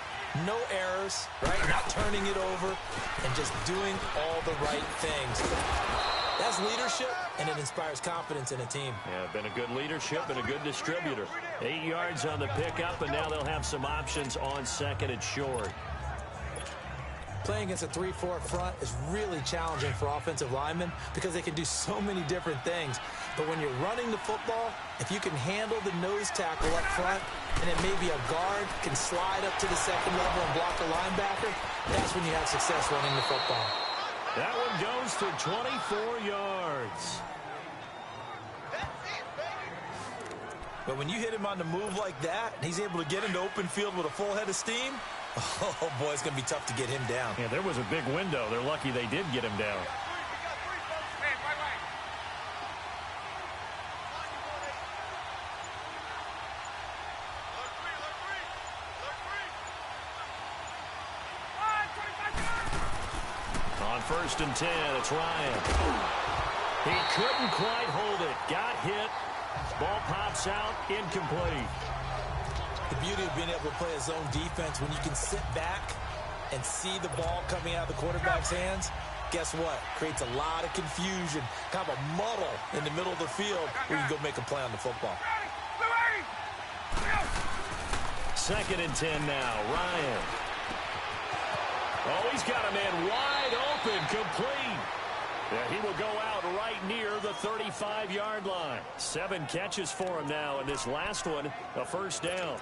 no errors, right? Not turning it over, and just doing all the right things. That's leadership, and it inspires confidence in a team. Yeah, been a good leadership and a good distributor. 8 yards on the pickup, and now they'll have some options on second and short. Playing against a 3-4 front is really challenging for offensive linemen because they can do so many different things. But when you're running the football, if you can handle the nose tackle up front, and then maybe a guard can slide up to the second level and block a linebacker, that's when you have success running the football. That one goes for 24 yards. But when you hit him on the move like that, and he's able to get into open field with a full head of steam, oh, boy, it's going to be tough to get him down. Yeah, there was a big window. They're lucky they did get him down. On 1st and 10, it's Ryan. He couldn't quite hold it. Got hit. Ball pops out, incomplete. The beauty of being able to play a zone defense, when you can sit back and see the ball coming out of the quarterback's hands, guess what? Creates a lot of confusion, kind of a muddle in the middle of the field where you can go make a play on the football. 2nd and 10 now, Ryan. Oh, he's got a man wide open, complete. Yeah, he will go out right near the 35-yard line. 7 catches for him now, and this last one, a 1st down.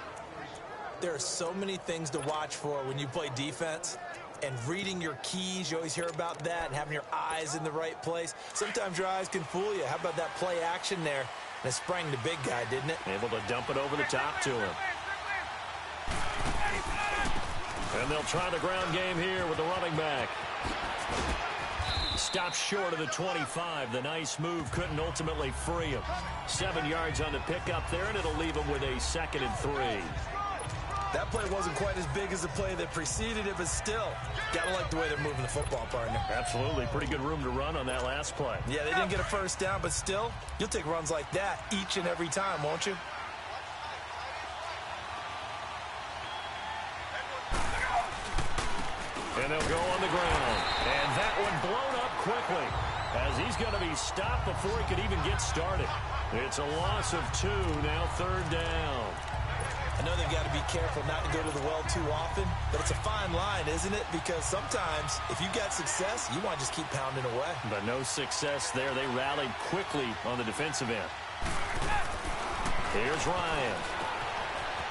There are so many things to watch for when you play defense, and reading your keys, you always hear about that, and having your eyes in the right place. Sometimes your eyes can fool you. How about that play action there? And it sprang the big guy, didn't it? Able to dump it over the top to him. And they'll try the ground game here with the running back. Stops short of the 25. The nice move couldn't ultimately free him. 7 yards on the pickup there, and it'll leave him with a 2nd and 3. That play wasn't quite as big as the play that preceded it, but still, gotta like the way they're moving the football, partner. Absolutely. Pretty good room to run on that last play. Yeah, they didn't get a 1st down, but still, you'll take runs like that each and every time, won't you? And they'll go on the ground. And that one blown up quickly as he's going to be stopped before he could even get started. It's a loss of 2, now 3rd down. I know they've got to be careful not to go to the well too often, but it's a fine line, isn't it? Because sometimes, if you got success, you want to just keep pounding away. But no success there. They rallied quickly on the defensive end. Here's Ryan.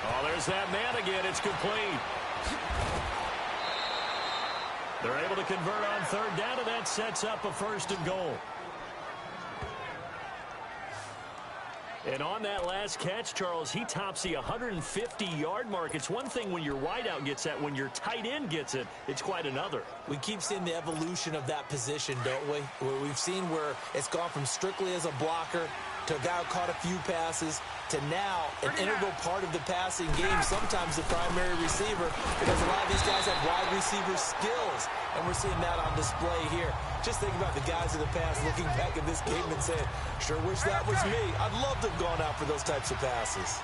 Oh, there's that man again. It's complete. They're able to convert on 3rd down, and that sets up a 1st and goal. And on that last catch, Charles, he tops the 150-yard mark. It's one thing when your wideout gets that. When your tight end gets it, it's quite another. We keep seeing the evolution of that position, don't we? Where we've seen where it's gone from strictly as a blocker to a guy who caught a few passes to now an integral part of the passing game, sometimes the primary receiver, because a lot of these guys have wide receiver skills, and we're seeing that on display here. Just think about the guys in the past looking back at this game and saying, sure wish that was me. I'd love to have gone out for those types of passes.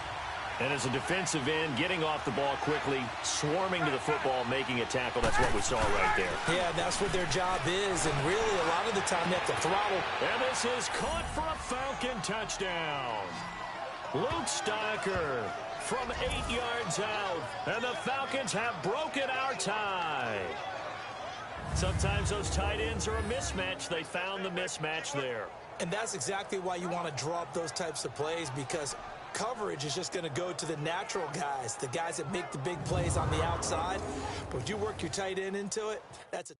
And as a defensive end, getting off the ball quickly, swarming to the football, making a tackle, that's what we saw right there. Yeah, that's what their job is, and really a lot of the time they have to throttle. And this is caught for a Falcon touchdown. Luke Stocker from 8 yards out, and the Falcons have broken our tie. Sometimes those tight ends are a mismatch. They found the mismatch there. And that's exactly why you want to draw up those types of plays, because coverage is just going to go to the natural guys, the guys that make the big plays on the outside. But if you work your tight end into it, that's a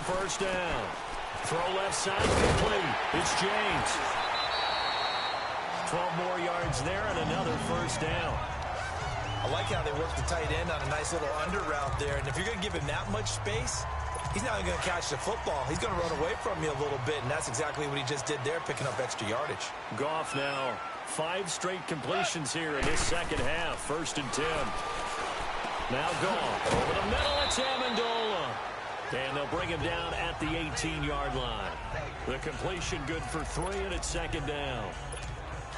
first down. Throw left side, complete. It's James. 12 more yards there and another first down. I like how they work the tight end on a nice little under route there. And if you're going to give him that much space, he's not even going to catch the football. He's going to run away from you a little bit, and that's exactly what he just did there, picking up extra yardage. Goff now 5 straight completions here in this second half. 1st and 10. Now Goff over the middle. It's Amendola. And they'll bring him down at the 18-yard line. The completion good for 3, and it's 2nd down.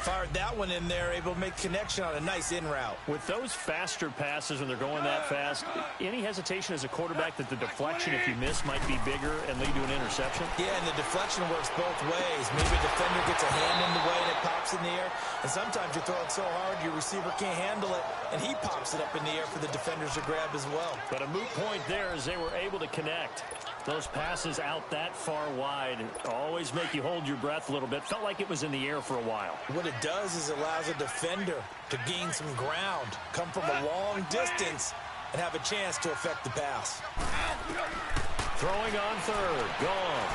Fired that one in there, able to make connection on a nice in route. With those faster passes when they're going that fast, any hesitation as a quarterback that the deflection, if you miss, might be bigger and lead to an interception? Yeah, and the deflection works both ways. Maybe a defender gets a hand in the way and it pops in the air. And sometimes you throw it so hard your receiver can't handle it, and he pops it up in the air for the defenders to grab as well. But a moot point there as they were able to connect. Those passes out that far wide always make you hold your breath a little bit. Felt like it was in the air for a while. What it does is it allows a defender to gain some ground, come from a long distance, and have a chance to affect the pass. Throwing on 3rd. Gone.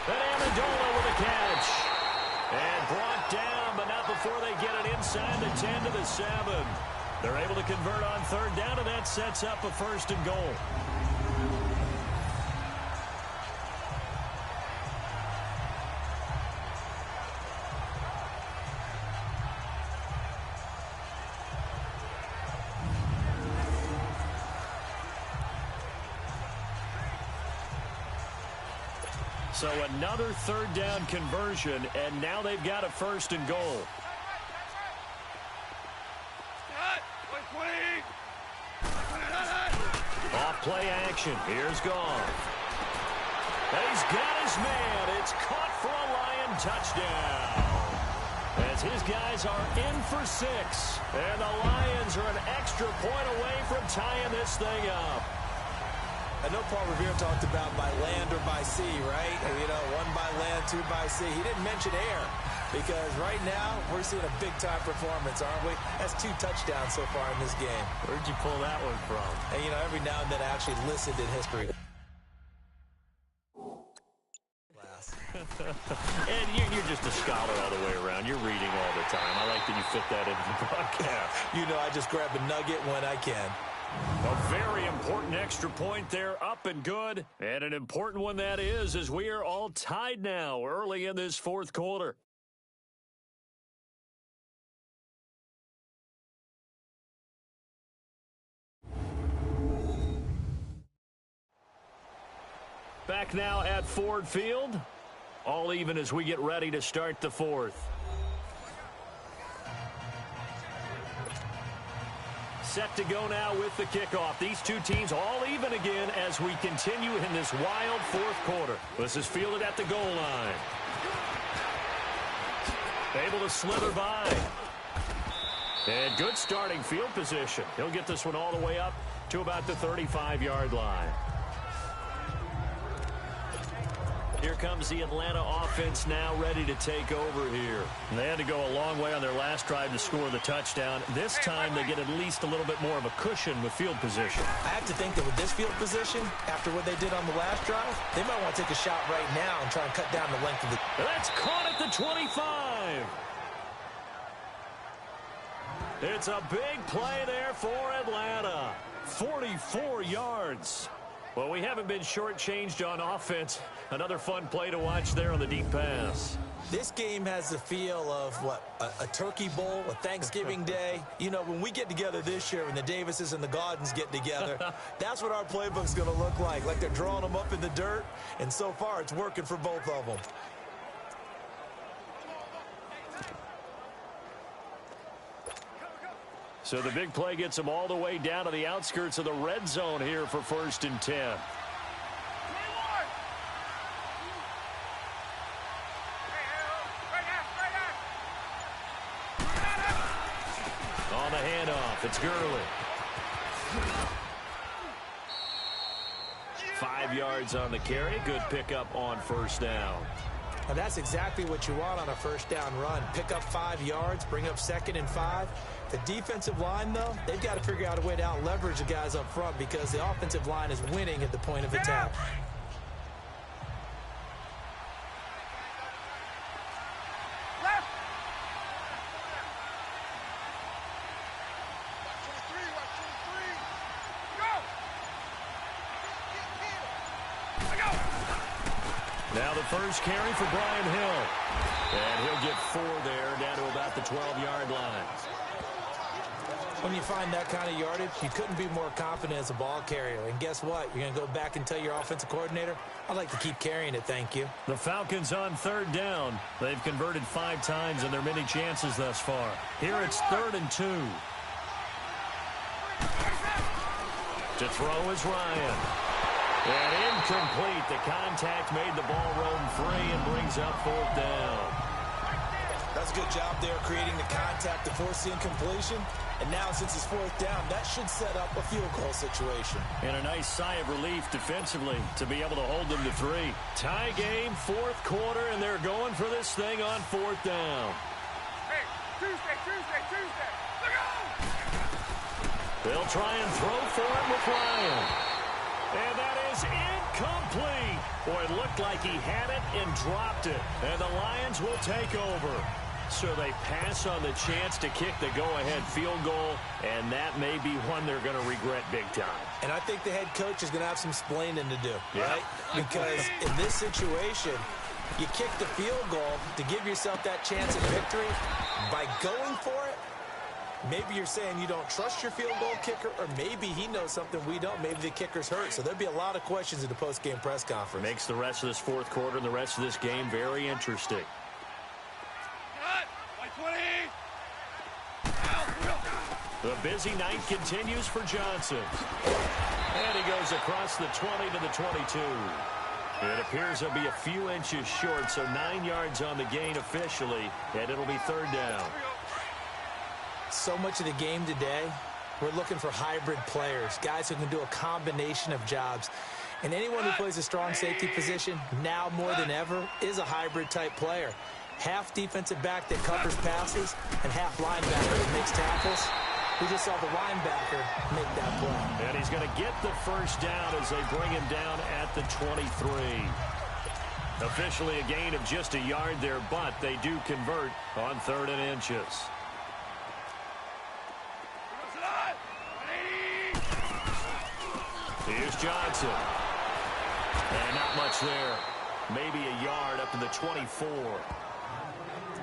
And Amendola with a catch. And brought down, but not before they get it inside the 10 to the 7. They're able to convert on 3rd down, and that sets up a 1st and goal. So another 3rd down conversion, and now they've got a 1st and goal. Off play action. Here's Goff. And he's got his man. It's caught for a Lion touchdown. As his guys are in for 6. And the Lions are an extra point away from tying this thing up. I know Paul Revere talked about by land or by sea, right? You know, 1 by land, 2 by sea. He didn't mention air because right now we're seeing a big-time performance, aren't we? That's 2 touchdowns so far in this game. Where'd you pull that one from? And, you know, every now and then I actually listened in history. And you're just a scholar all the way around. You're reading all the time. I like that you fit that into the broadcast. You know, I just grab a nugget when I can. A very important extra point there, up and good. And an important one that is, as we are all tied now early in this 4th quarter. Back now at Ford Field. All even as we get ready to start the 4th. Set to go now with the kickoff. These two teams all even again as we continue in this wild 4th quarter. This is fielded at the goal line. Able to slither by. And good starting field position. He'll get this one all the way up to about the 35-yard line. Here comes the Atlanta offense now ready to take over here. And they had to go a long way on their last drive to score the touchdown. This time they get at least a little bit more of a cushion with field position. I have to think that with this field position, after what they did on the last drive, they might want to take a shot right now and try and cut down the length of the... That's caught at the 25. It's a big play there for Atlanta. 44 yards. Well, we haven't been shortchanged on offense. Another fun play to watch there on the deep pass. This game has the feel of, what, a turkey bowl, a Thanksgiving day. You know, when we get together this year, when the Davises and the Gaudens get together, that's what our playbook's going to look like they're drawing them up in the dirt, and so far it's working for both of them. So the big play gets them all the way down to the outskirts of the red zone here for 1st and 10. On the handoff, it's Gurley. 5 yards on the carry. Good pickup on 1st down. And that's exactly what you want on a first down run. Pick up 5 yards, bring up 2nd and 5. The defensive line, though, they've got to figure out a way to out-leverage the guys up front because the offensive line is winning at the point of attack. Now the first carry for Brian Hill. And he'll get 4 there, down to about the 12-yard line. When you find that kind of yardage, you couldn't be more confident as a ball carrier. And guess what? You're going to go back and tell your offensive coordinator, I'd like to keep carrying it, thank you. The Falcons on 3rd down. They've converted 5 times in their many chances thus far. Here it's 3rd and 2. To throw is Ryan. And incomplete. The contact made the ball roam free and brings up 4th down. That's a good job there creating the contact to force the incompletion. And now since it's 4th down, that should set up a field goal situation. And a nice sigh of relief defensively to be able to hold them to 3. Tie game, 4th quarter, and they're going for this thing on 4th down. Hey, Tuesday. Look out! They'll try and throw for it with Ryan. And that is incomplete. Boy, it looked like he had it and dropped it. And the Lions will take over. So they pass on the chance to kick the go-ahead field goal, and that may be one they're going to regret big time. And I think the head coach is going to have some splaining to do, right? Because in this situation, you kick the field goal to give yourself that chance of victory. By going for it, maybe you're saying you don't trust your field goal kicker, or maybe he knows something we don't. Maybe the kicker's hurt. So there'll be a lot of questions in the post-game press conference. Makes the rest of this 4th quarter and the rest of this game very interesting. The busy night continues for Johnson. And he goes across the 20 to the 22. It appears he'll be a few inches short, so 9 yards on the gain officially, and it'll be 3rd down. So much of the game today, we're looking for hybrid players, guys who can do a combination of jobs. And anyone who plays a strong safety position, now more than ever, is a hybrid-type player. Half defensive back that covers passes, and half linebacker that makes tackles. We just saw the linebacker make that play. And he's going to get the first down as they bring him down at the 23. Officially a gain of just a yard there, but they do convert on 3rd and inches. Here's Johnson. And not much there. Maybe a yard up to the 24.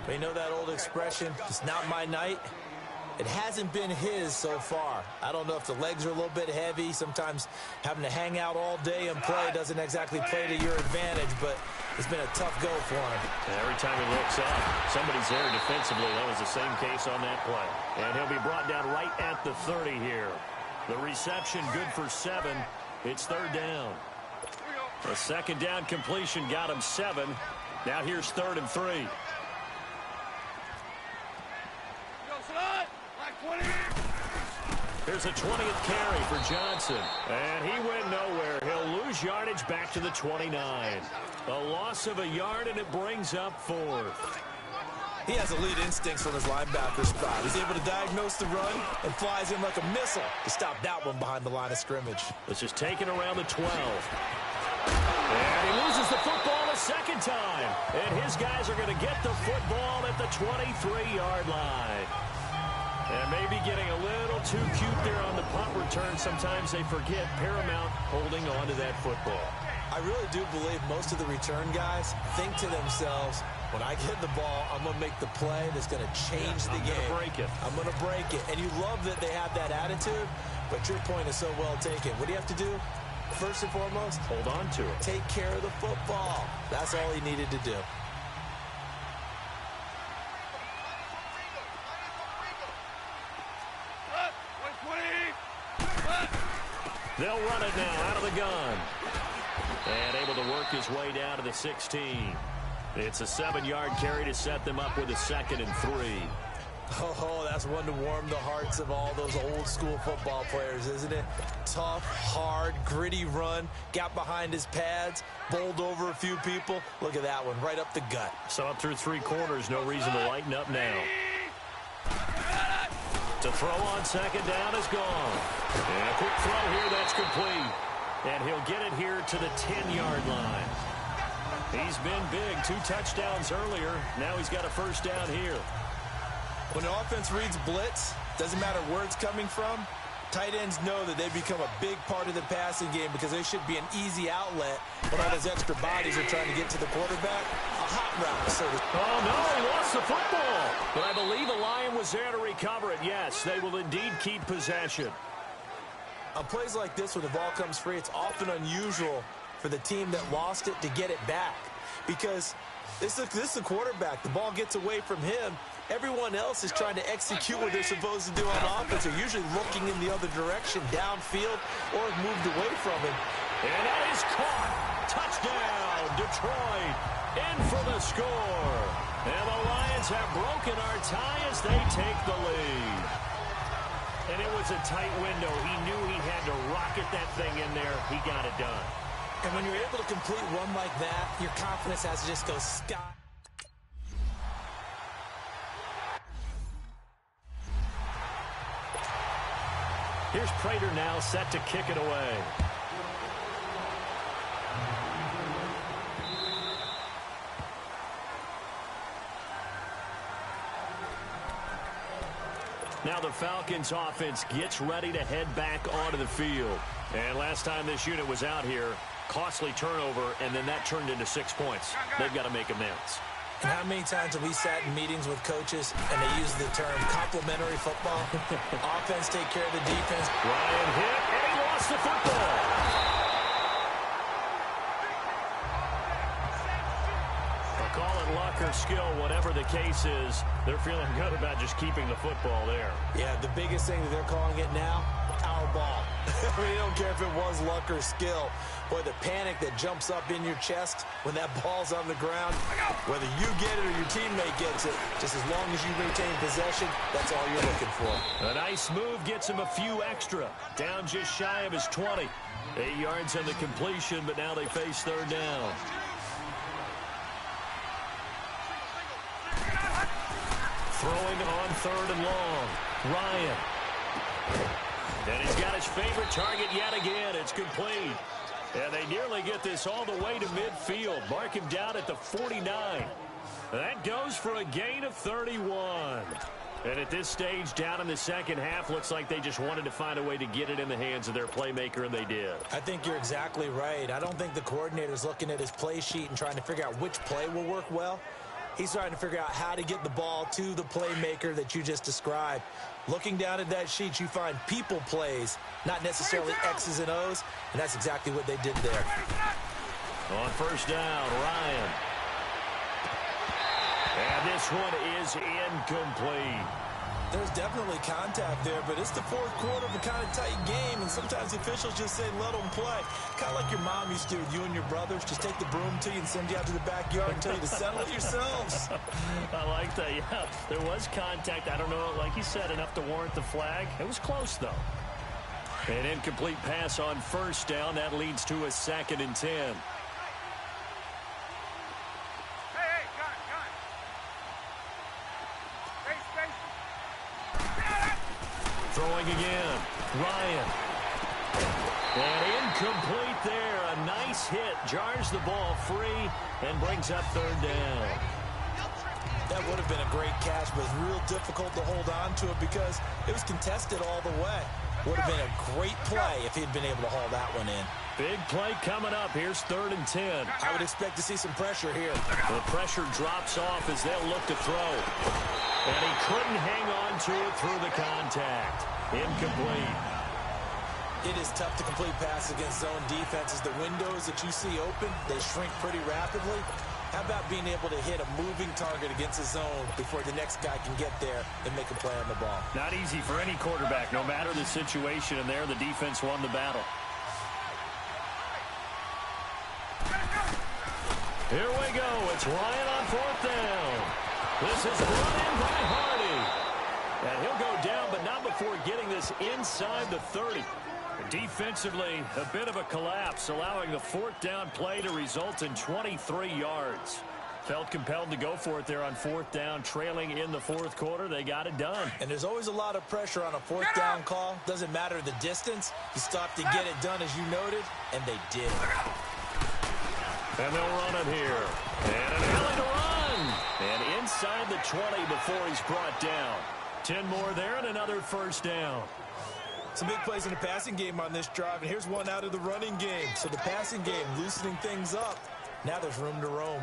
You know that old expression, it's not my night? It hasn't been his so far. I don't know if the legs are a little bit heavy. Sometimes having to hang out all day and play doesn't exactly play to your advantage, but it's been a tough go for him. And every time he looks up, somebody's there defensively. That was the same case on that play. And he'll be brought down right at the 30 here. The reception good for 7. It's 3rd down. A 2nd down completion got him 7. Now here's 3rd and 3. Here's a 20th carry for Johnson. And he went nowhere. He'll lose yardage back to the 29. A loss of a yard, and it brings up 4th. He has elite instincts from his linebacker spot. He's able to diagnose the run and flies in like a missile to stop that one behind the line of scrimmage. This is taken around the 12. And he loses the football a 2nd time. And his guys are going to get the football at the 23-yard line. And maybe getting a little too cute there on the punt return. Sometimes they forget paramount holding on to that football. I really do believe most of the return guys think to themselves, when I get the ball, I'm going to make the play that's going to change the game. I'm going to break it. I'm going to break it. And you love that they have that attitude, but your point is so well taken. What do you have to do? First and foremost, hold on to it. Take care of the football. That's all he needed to do. They'll run it now out of the gun. And able to work his way down to the 16. It's a 7-yard carry to set them up with a 2nd and 3. Oh, that's one to warm the hearts of all those old school football players, isn't it? Tough, hard, gritty run, got behind his pads, bowled over a few people. Look at that one, right up the gut. So up through 3 quarters, no reason to lighten up now. To throw on second down is gone. And a quick throw here, that's complete. And he'll get it here to the 10-yard line. He's been big, 2 touchdowns earlier. Now he's got a first down here. When an offense reads blitz, doesn't matter where it's coming from, tight ends know that they become a big part of the passing game because they should be an easy outlet when all those extra bodies are trying to get to the quarterback. A hot route, so to speak. Oh, no, he lost the football. But I believe a Lion was there to recover it. Yes, they will indeed keep possession. On plays like this, when the ball comes free, it's often unusual for the team that lost it to get it back because this is the quarterback. The ball gets away from him. Everyone else is trying to execute what they're supposed to do on offense. They're usually looking in the other direction, downfield, or moved away from him. And that is caught. Touchdown, Detroit, in for the score. And the Lions have broken our tie as they take the lead. And it was a tight window. He knew he had to rocket that thing in there. He got it done. And when you're able to complete one like that, your confidence has to just go sky. Here's Prater now set to kick it away. Now the Falcons offense gets ready to head back onto the field. And last time this unit was out here, costly turnover, and then that turned into 6 points. They've got to make amends. And how many times have we sat in meetings with coaches and they use the term complementary football? Offense take care of the defense. Ryan hit, and he lost the football. They'll call it luck or skill, whatever the case is. They're feeling good about just keeping the football there. Yeah, the biggest thing that they're calling it now, our ball. I mean, they don't care if it was luck or skill. Boy, the panic that jumps up in your chest when that ball's on the ground, whether you get it or your teammate gets it, just as long as you retain possession, that's all you're looking for. A nice move gets him a few extra. Down just shy of his 20. 8 yards on the completion, but now they face third down. Throwing on third and long. Ryan. And he's got his favorite target yet again. It's complete. And they nearly get this all the way to midfield. Mark him down at the 49. That goes for a gain of 31. And at this stage, down in the second half, looks like they just wanted to find a way to get it in the hands of their playmaker, and they did. I think you're exactly right. I don't think the coordinator's looking at his play sheet and trying to figure out which play will work well. He's trying to figure out how to get the ball to the playmaker that you just described. Looking down at that sheet, you find people plays, not necessarily X's and O's, and that's exactly what they did there. On first down, Ryan. And this one is incomplete. There's definitely contact there, but it's the fourth quarter of a kind of tight game, and sometimes the officials just say, let them play. Kind of like your mom used to do with you and your brothers. Just take the broom to you and send you out to the backyard and tell you to settle it yourselves. I like that, yeah. There was contact. I don't know, like you said, enough to warrant the flag. It was close, though. An incomplete pass on first down. That leads to a 2nd and 10. Throwing again, Ryan. And incomplete there. A nice hit. Jars the ball free and brings up third down. That would have been a great catch, but it's real difficult to hold on to it because it was contested all the way. Would have been a great play if he'd been able to haul that one in. Big play coming up. Here's 3rd and 10. I would expect to see some pressure here. The pressure drops off as they'll look to throw. And he couldn't hang on to it through the contact. Incomplete. It is tough to complete passes against zone defenses. The windows that you see open, they shrink pretty rapidly. How about being able to hit a moving target against a zone before the next guy can get there and make a play on the ball? Not easy for any quarterback, no matter the situation, and there the defense won the battle. Here we go. It's Ryan on 4th down. This is brought in by Hardy. And he'll go down, but not before getting this inside the 30. Defensively, a bit of a collapse, allowing the fourth down play to result in 23 yards. Felt compelled to go for it there on fourth down, trailing in the fourth quarter. They got it done. And there's always a lot of pressure on a fourth down call. Doesn't matter the distance. You stop to get it done, as you noted, and they did. And they'll run it here. And an alley to run. And inside the 20 before he's brought down. 10 more there and another first down. Some big plays in the passing game on this drive, and here's one out of the running game. So the passing game loosening things up. Now there's room to roam.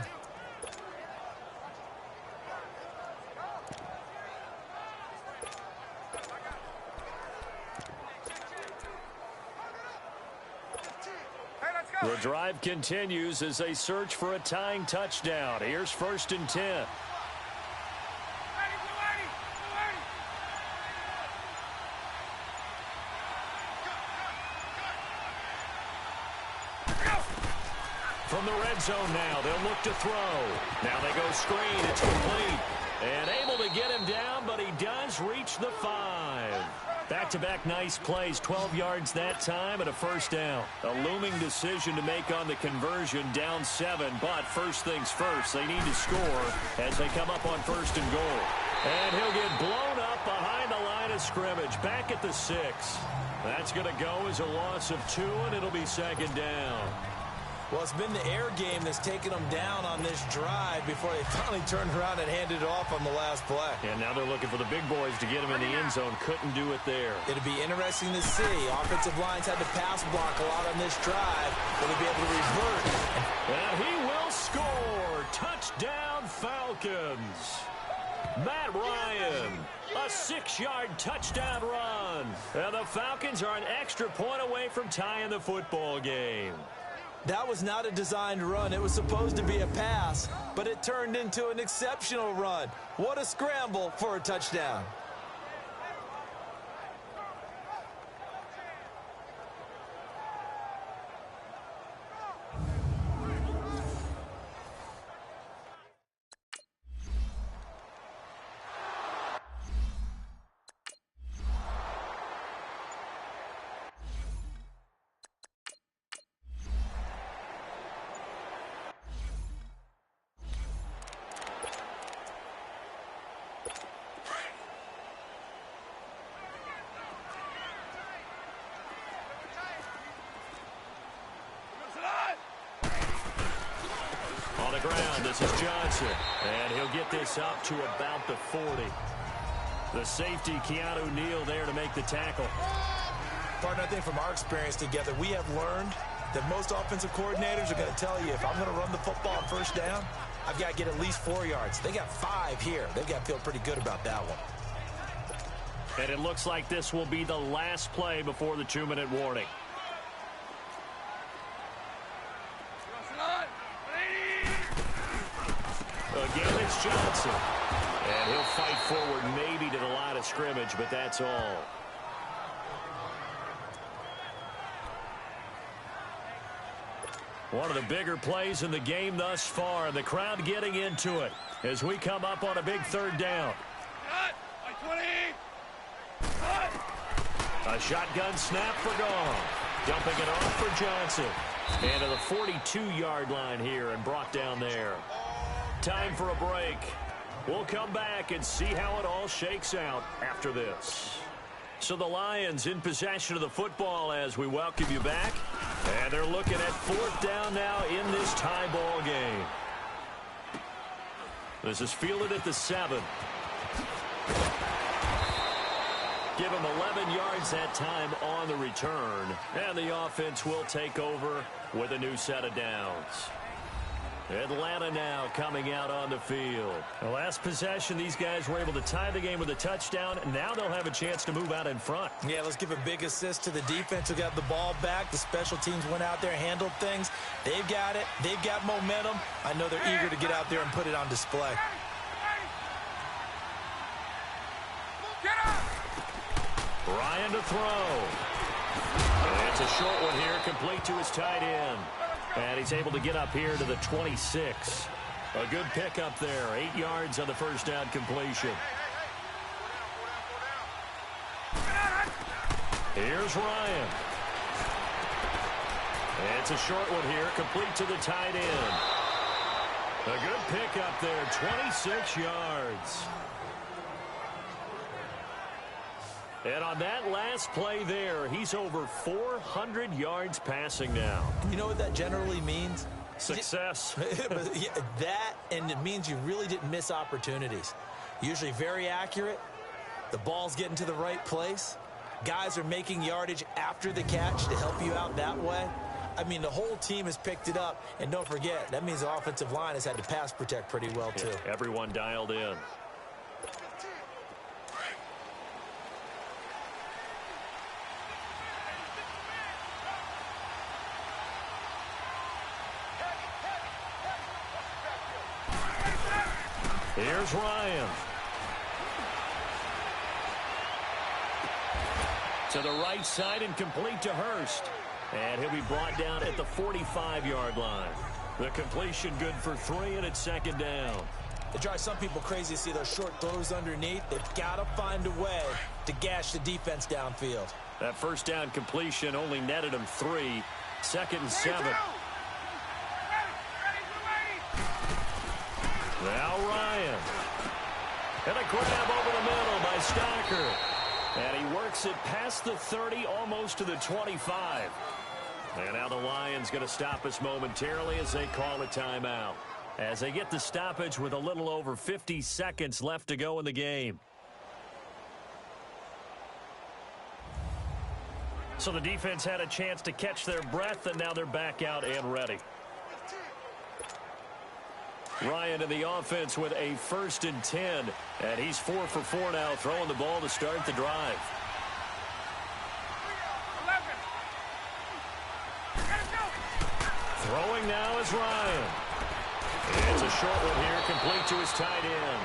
The drive continues as they search for a tying touchdown. Here's 1st and 10. From the red zone now, they'll look to throw. Now they go screen. It's complete. And able to get him down, but he does reach the 5. Back-to-back nice plays, 12 yards that time and a first down. A looming decision to make on the conversion, down 7. But first things first, they need to score as they come up on 1st and goal. And he'll get blown up behind the line of scrimmage, back at the 6. That's going to go as a loss of 2, and it'll be 2nd down. Well, it's been the air game that's taken them down on this drive before they finally turned around and handed it off on the last play. And now they're looking for the big boys to get him in the end zone. Couldn't do it there. It'll be interesting to see. Offensive lines had to pass block a lot on this drive. Will they be able to revert? And he will score. Touchdown, Falcons. Matt Ryan, a 6-yard touchdown run. And the Falcons are an extra point away from tying the football game. That was not a designed run. It was supposed to be a pass, but it turned into an exceptional run. What a scramble for a touchdown. Ground. This is Johnson, and he'll get this up to about the 40. The safety, Keanu Neal, there to make the tackle. Partner, I think from our experience together, we have learned that most offensive coordinators are going to tell you, if I'm going to run the football on 1st down, I've got to get at least 4 yards. They got 5 here. They've got to feel pretty good about that one. And it looks like this will be the last play before the 2-minute warning. Again, it's Johnson. And he'll fight forward maybe to the line of scrimmage, but that's all. One of the bigger plays in the game thus far. The crowd getting into it as we come up on a big 3rd down. A shotgun snap for Gong. Dumping it off for Johnson. And to the 42-yard line here and brought down there. Time for a break. We'll come back and see how it all shakes out after this. So the Lions in possession of the football as we welcome you back. And they're looking at 4th down now in this tie ball game. This is fielded at the 7. Give him 11 yards that time on the return. And the offense will take over with a new set of downs. Atlanta now coming out on the field. The last possession, these guys were able to tie the game with a touchdown. Now they'll have a chance to move out in front. Yeah, let's give a big assist to the defense who got the ball back. The special teams went out there, handled things. They've got it. They've got momentum. I know they're eager to get out there and put it on display. Ryan to throw. And it's a short one here, complete to his tight end. And he's able to get up here to the 26. A good pickup there. 8 yards on the first down completion. Here's Ryan. It's a short one here, complete to the tight end. A good pickup there, 26 yards. And on that last play there, he's over 400 yards passing now. You know what that generally means? Success. Yeah, that, and it means you really didn't miss opportunities. Usually very accurate. The ball's getting to the right place. Guys are making yardage after the catch to help you out that way. I mean, the whole team has picked it up. And don't forget, that means the offensive line has had to pass protect pretty well, too. Yeah, everyone dialed in. Here's Ryan. To the right side and complete to Hurst. And he'll be brought down at the 45-yard line. The completion good for 3, and it's second down. It drives some people crazy to see those short throws underneath. They've got to find a way to gash the defense downfield. That first down completion only netted him 3. Second and 7. Now Ryan. And a grab over the middle by Stocker. And he works it past the 30, almost to the 25. And now the Lions going to stop us momentarily as they call a timeout. As they get the stoppage with a little over 50 seconds left to go in the game. So the defense had a chance to catch their breath, and now they're back out and ready. Ryan in the offense with a 1st and 10. And he's 4 for 4 now, throwing the ball to start the drive. Throwing now is Ryan. It's a short one here, complete to his tight end.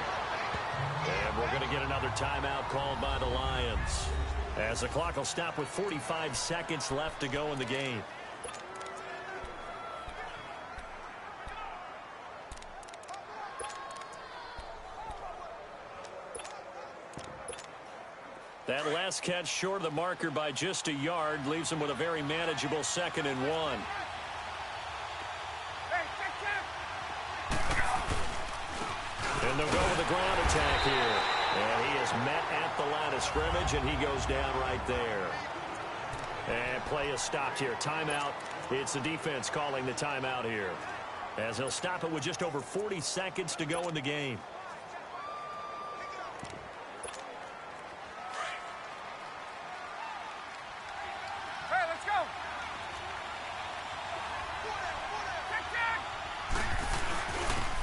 And we're going to get another timeout called by the Lions, as the clock will stop with 45 seconds left to go in the game. That last catch short of the marker by just a yard leaves him with a very manageable 2nd and 1. And they'll go with the ground attack here. And he is met at the line of scrimmage, and he goes down right there. And play is stopped here. Timeout. It's the defense calling the timeout here, as he'll stop it with just over 40 seconds to go in the game.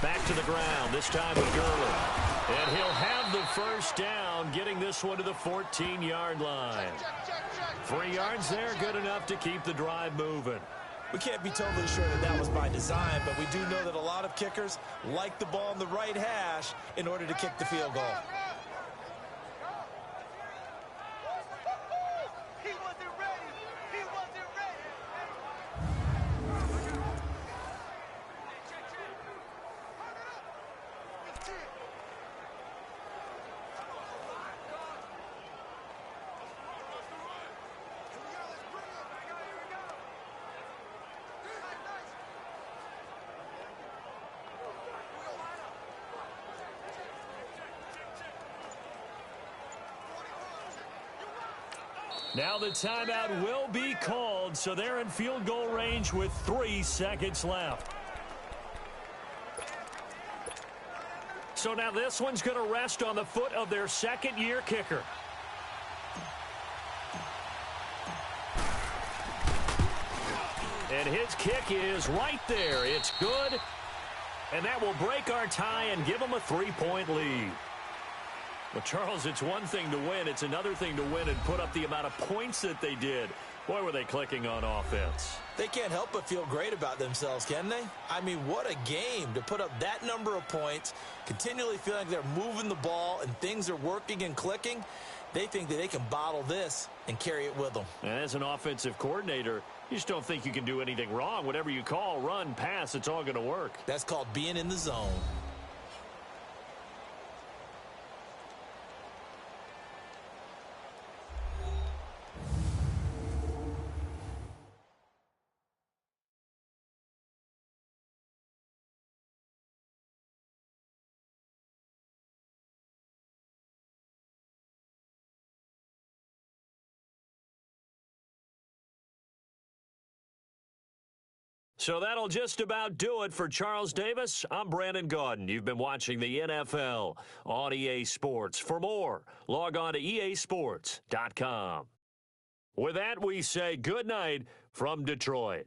Back to the ground, this time with Gurley. And he'll have the first down, getting this one to the 14-yard line. 3 yards there, good enough to keep the drive moving. We can't be totally sure that that was by design, but we do know that a lot of kickers like the ball in the right hash in order to kick the field goal. Now the timeout will be called, so they're in field goal range with 3 seconds left. So now this one's going to rest on the foot of their second-year kicker. And his kick is right there. It's good. And that will break our tie and give them a 3-point lead. Well, Charles, it's one thing to win. It's another thing to win and put up the amount of points that they did. Boy, were they clicking on offense. They can't help but feel great about themselves, can they? I mean, what a game to put up that number of points, continually feeling like they're moving the ball and things are working and clicking. They think that they can bottle this and carry it with them. And as an offensive coordinator, you just don't think you can do anything wrong. Whatever you call, run, pass, it's all going to work. That's called being in the zone. So that'll just about do it for Charles Davis. I'm Brandon Gaudin. You've been watching the NFL on EA Sports. For more, log on to easports.com. With that, we say good night from Detroit.